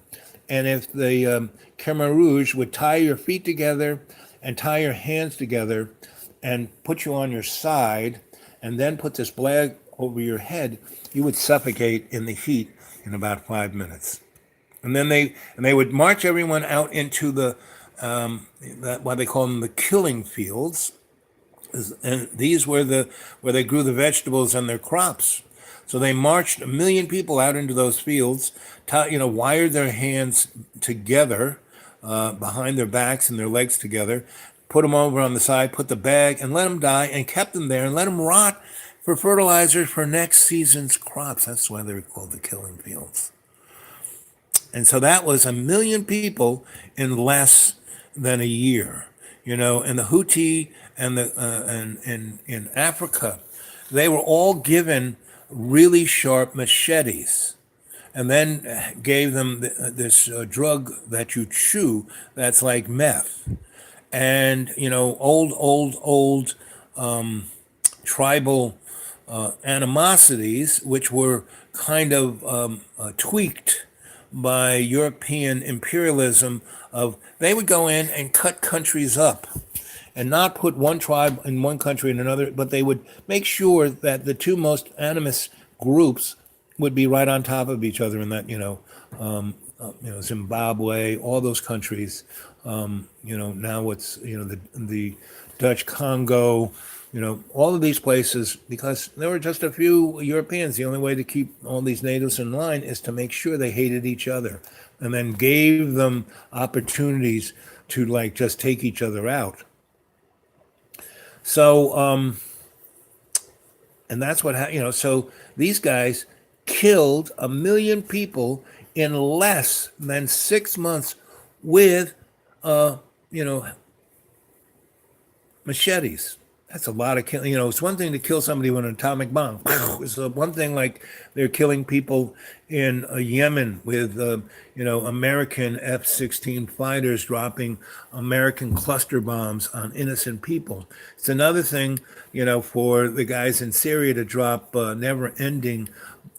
And if the Khmer Rouge would tie your feet together and tie your hands together and put you on your side and then put this bag over your head, you would suffocate in the heat in about 5 minutes. And then they would march everyone out into the what they call them the killing fields, and these were where they grew the vegetables and their crops. So they marched 1 million people out into those fields, wired their hands together behind their backs and their legs together, put them over on the side, put the bag, and let them die, and kept them there and let them rot for fertilizer for next season's crops. That's why they're called the killing fields. And so that was 1 million people in less than a year, and the Houthi and in Africa, they were all given really sharp machetes, and then gave them this drug that you chew that's like meth, and old tribal animosities, which were kind of tweaked by European imperialism. They would go in and cut countries up and not put one tribe in one country and another, but they would make sure that the two most animist groups would be right on top of each other in that, Zimbabwe, all those countries, now it's, the Dutch Congo, all of these places, because there were just a few Europeans. The only way to keep all these natives in line is to make sure they hated each other and then gave them opportunities to just take each other out. So, and that's what, so these guys killed 1 million people in less than 6 months with, machetes. That's a lot of killing. It's one thing to kill somebody with an atomic bomb. It's one thing like they're killing people in Yemen with, American F-16 fighters dropping American cluster bombs on innocent people. It's another thing, for the guys in Syria to drop never-ending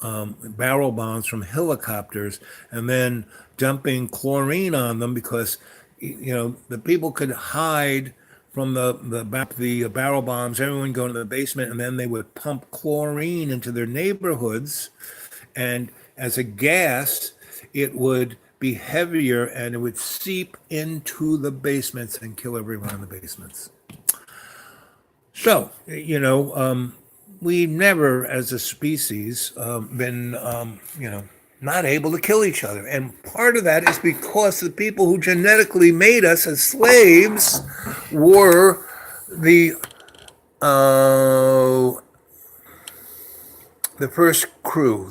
barrel bombs from helicopters and then dumping chlorine on them because, the people could hide from the barrel bombs, everyone go to the basement, and then they would pump chlorine into their neighborhoods. And as a gas, it would be heavier and it would seep into the basements and kill everyone in the basements. So, we never, as a species, been, not able to kill each other. And part of that is because the people who genetically made us as slaves were the first crew,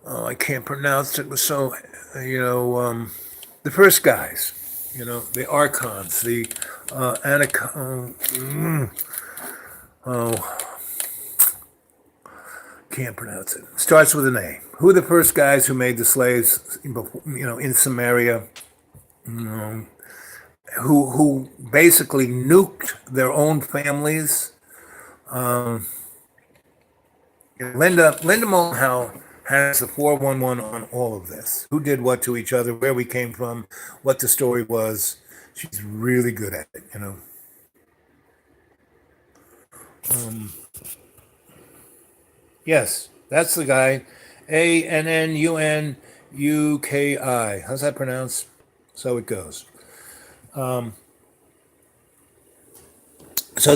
I can't pronounce it, so, the first guys, the archons, the can't pronounce it. Starts with an A. Who are the first guys who made the slaves, in Samaria, who basically nuked their own families? Linda Moulton has the 411 on all of this. Who did what to each other, where we came from, what the story was. She's really good at it, Yes, that's the guy. ANNUNUKI. How's that pronounced? So it goes. So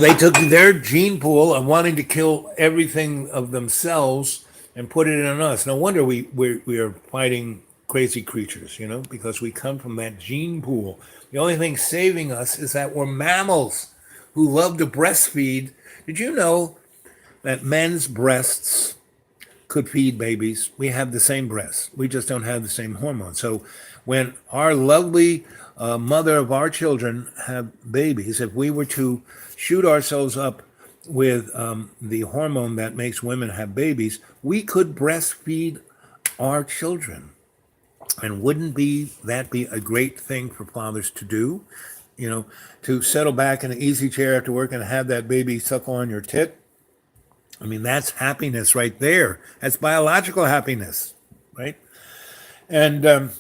they took their gene pool of wanting to kill everything of themselves and put it in us. No wonder we are fighting crazy creatures, because we come from that gene pool. The only thing saving us is that we're mammals who love to breastfeed. Did you know that men's breasts could feed babies? We have the same breasts. We just don't have the same hormones. So when our lovely mother of our children have babies, if we were to shoot ourselves up with the hormone that makes women have babies, we could breastfeed our children. And wouldn't that be a great thing for fathers to do? To settle back in an easy chair after work and have that baby suck on your tit? I mean, that's happiness right there. That's biological happiness, right? And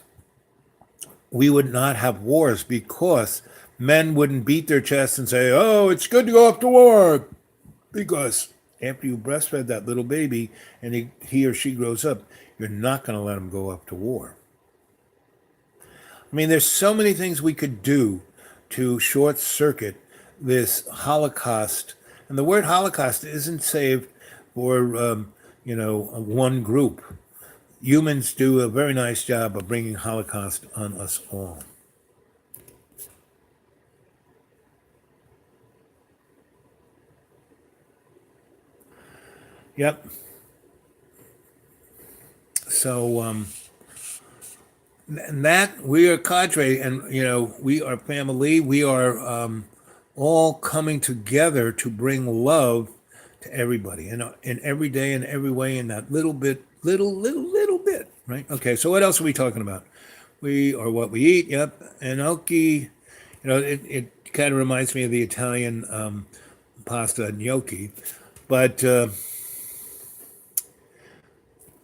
we would not have wars because men wouldn't beat their chests and say, oh, it's good to go off to war. Because after you breastfed that little baby and he or she grows up, you're not going to let him go off to war. I mean, there's so many things we could do to short circuit this Holocaust. And the word Holocaust isn't saved for one group. Humans do a very nice job of bringing Holocaust on us all. Yep. So and that we are cadre, and we are family. We are all coming together to bring love to everybody, and in every day, in every way, in that little bit, little bit, right? Okay. So what else are we talking about? We are what we eat. Yep. Gnocchi. It kind of reminds me of the Italian pasta gnocchi, but.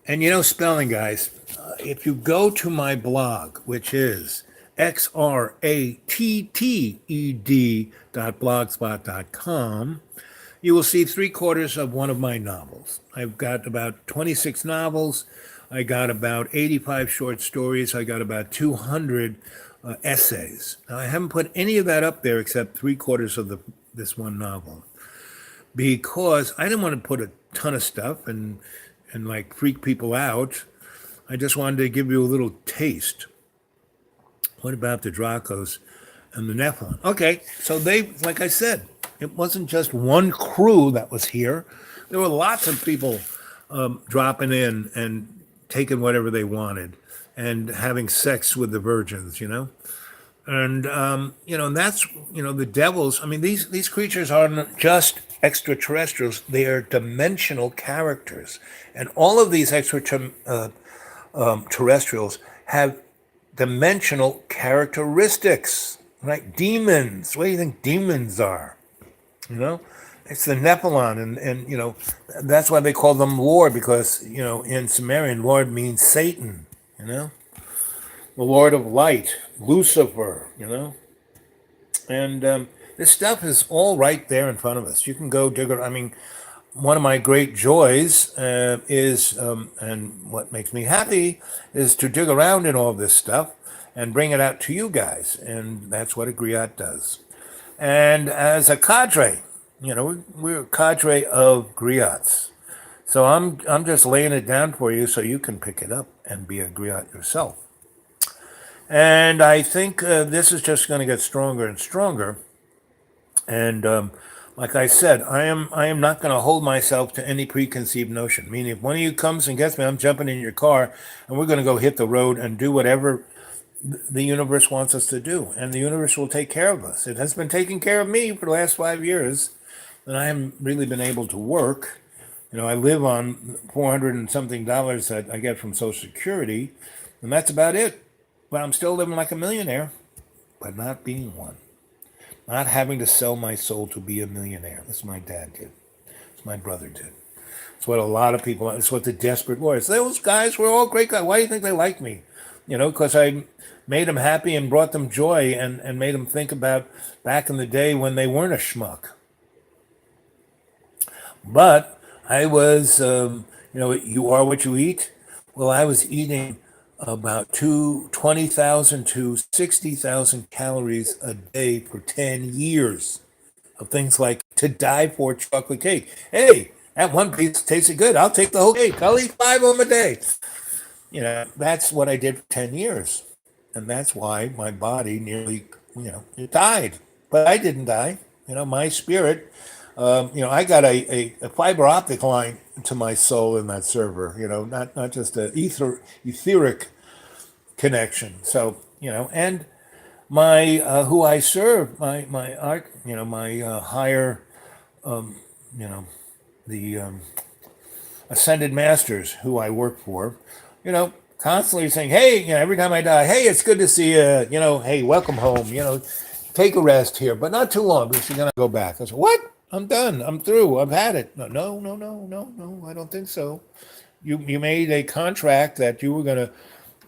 And spelling, guys, if you go to my blog, which is xratted.blogspot.com, you will see three-quarters of one of my novels. I've got about 26 novels. I got about 85 short stories. I got about 200 essays. Now, I haven't put any of that up there except three-quarters of this one novel because I didn't want to put a ton of stuff and like freak people out. I just wanted to give you a little taste. What about the Dracos and the Nephilim? Okay, so like I said, it wasn't just one crew that was here. There were lots of people dropping in and taking whatever they wanted and having sex with the virgins, And and that's the devils. I mean, these creatures aren't just extraterrestrials; they are dimensional characters, and all of these extraterrestrials have dimensional characteristics, right? Demons. What do you think demons are? It's the Nephilim, and that's why they call them Lord, because in Sumerian, Lord means Satan. The Lord of Light, Lucifer, And this stuff is all right there in front of us. You can go dig it. I mean, one of my great joys is, and what makes me happy, is to dig around in all this stuff and bring it out to you guys. And that's what a griot does. And as a cadre, we're a cadre of griots. So I'm just laying it down for you so you can pick it up and be a griot yourself. And I think this is just going to get stronger and stronger. And like I said, I am not going to hold myself to any preconceived notion. Meaning, if one of you comes and gets me, I'm jumping in your car, and we're going to go hit the road and do whatever the universe wants us to do. And the universe will take care of us. It has been taking care of me for the last 5 years, and I haven't really been able to work. I live on $400 and something that I get from Social Security, and that's about it. But I'm still living like a millionaire, but not being one. Not having to sell my soul to be a millionaire. That's what my dad did. That's what my brother did. It's what a lot of people, it's what the desperate warriors. Those guys were all great guys. Why do you think they liked me? Because I made them happy and brought them joy and made them think about back in the day when they weren't a schmuck. But I was, you are what you eat. Well, I was eating about 20,000 to 60,000 calories a day for 10 years of things like To Die For chocolate cake. Hey, that one piece tasted good. I'll take the whole cake. I'll eat 5 of them a day. That's what I did for 10 years. And that's why my body nearly, it died. But I didn't die. My spirit, I got a fiber optic line to my soul in that server, not just an etheric connection. So, and my who I serve, my art, my higher, the ascended masters who I work for, constantly saying, hey, every time I die, hey, it's good to see you, hey, welcome home, take a rest here, but not too long because you're going to go back. I said, what? I'm done. I'm through. I've had it. No, I don't think so. You made a contract that you were going to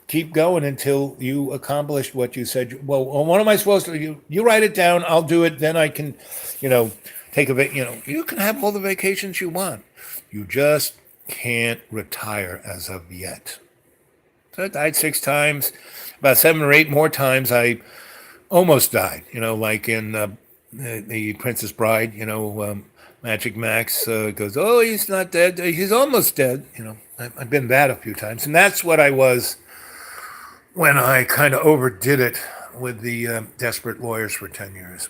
keep going until you accomplished what you said. Well, what am I supposed to do? You write it down. I'll do it. Then I can, take a you can have all the vacations you want. You just can't retire as of yet. So I died 6 times. About 7 or 8 more times I almost died. Like in the Princess Bride. Magic Max goes, "Oh, he's not dead. He's almost dead." I've been that a few times, and that's what I was when I kind of overdid it with the Desperate Lawyers for 10 years.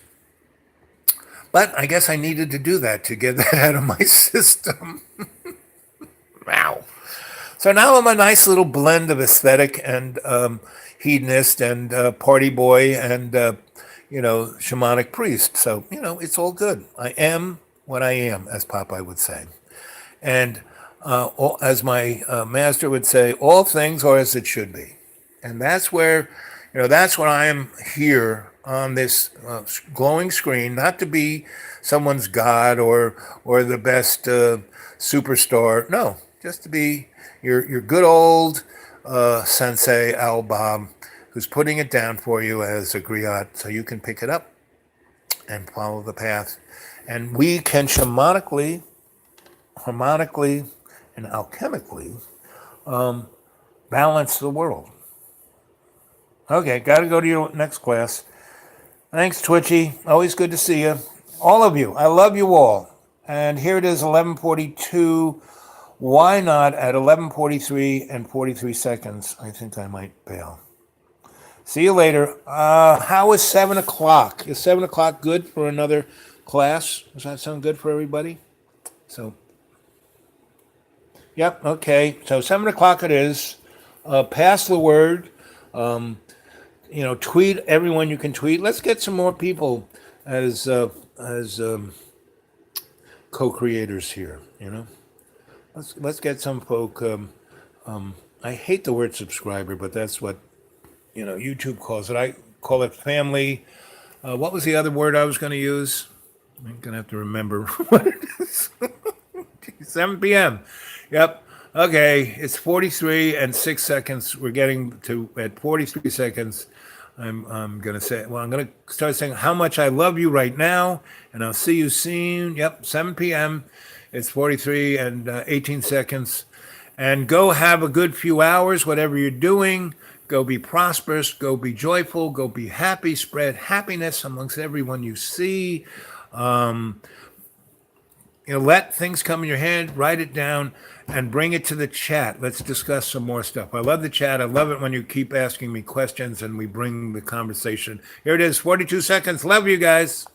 But I guess I needed to do that to get that out of my system. Wow. So now I'm a nice little blend of aesthetic and hedonist and party boy and, shamanic priest. So, it's all good. I am what I am, as Popeye would say. And as my master would say, all things are as it should be. And that's where, that's when I am here on this glowing screen, not to be someone's god or the best superstar. No, just to be your good old sensei, Al Bob, who's putting it down for you as a griot so you can pick it up and follow the path. And we can shamanically, harmonically, and alchemically balance the world. Okay, got to go to your next class. Thanks, Twitchy. Always good to see you. All of you. I love you all. And here it is, 11:42. Why not at 11:43 and 43 seconds? I think I might bail. See you later. How is 7 o'clock? Is 7 o'clock good for another class? Does that sound good for everybody? So, yep, okay. So 7 o'clock it is. Pass the word. Tweet everyone you can tweet. Let's get some more people as co-creators here. Let's get some folk. I hate the word subscriber, but that's what YouTube calls it. I call it family. What was the other word I was going to use? I'm gonna have to remember what it is. 7 p.m. Yep. Okay, it's 43 and 6 seconds. We're getting to at 43 seconds. I'm gonna say, well, I'm gonna start saying how much I love you right now, and I'll see you soon. Yep, 7 p.m. It's 43 and 18 seconds. And go have a good few hours, whatever you're doing. Go be prosperous. Go be joyful. Go be happy. Spread happiness amongst everyone you see. Let things come in your head, write it down, and bring it to the chat. Let's discuss some more stuff. I love the chat. I love it when you keep asking me questions and we bring the conversation. Here it is, 42 seconds. Love you guys.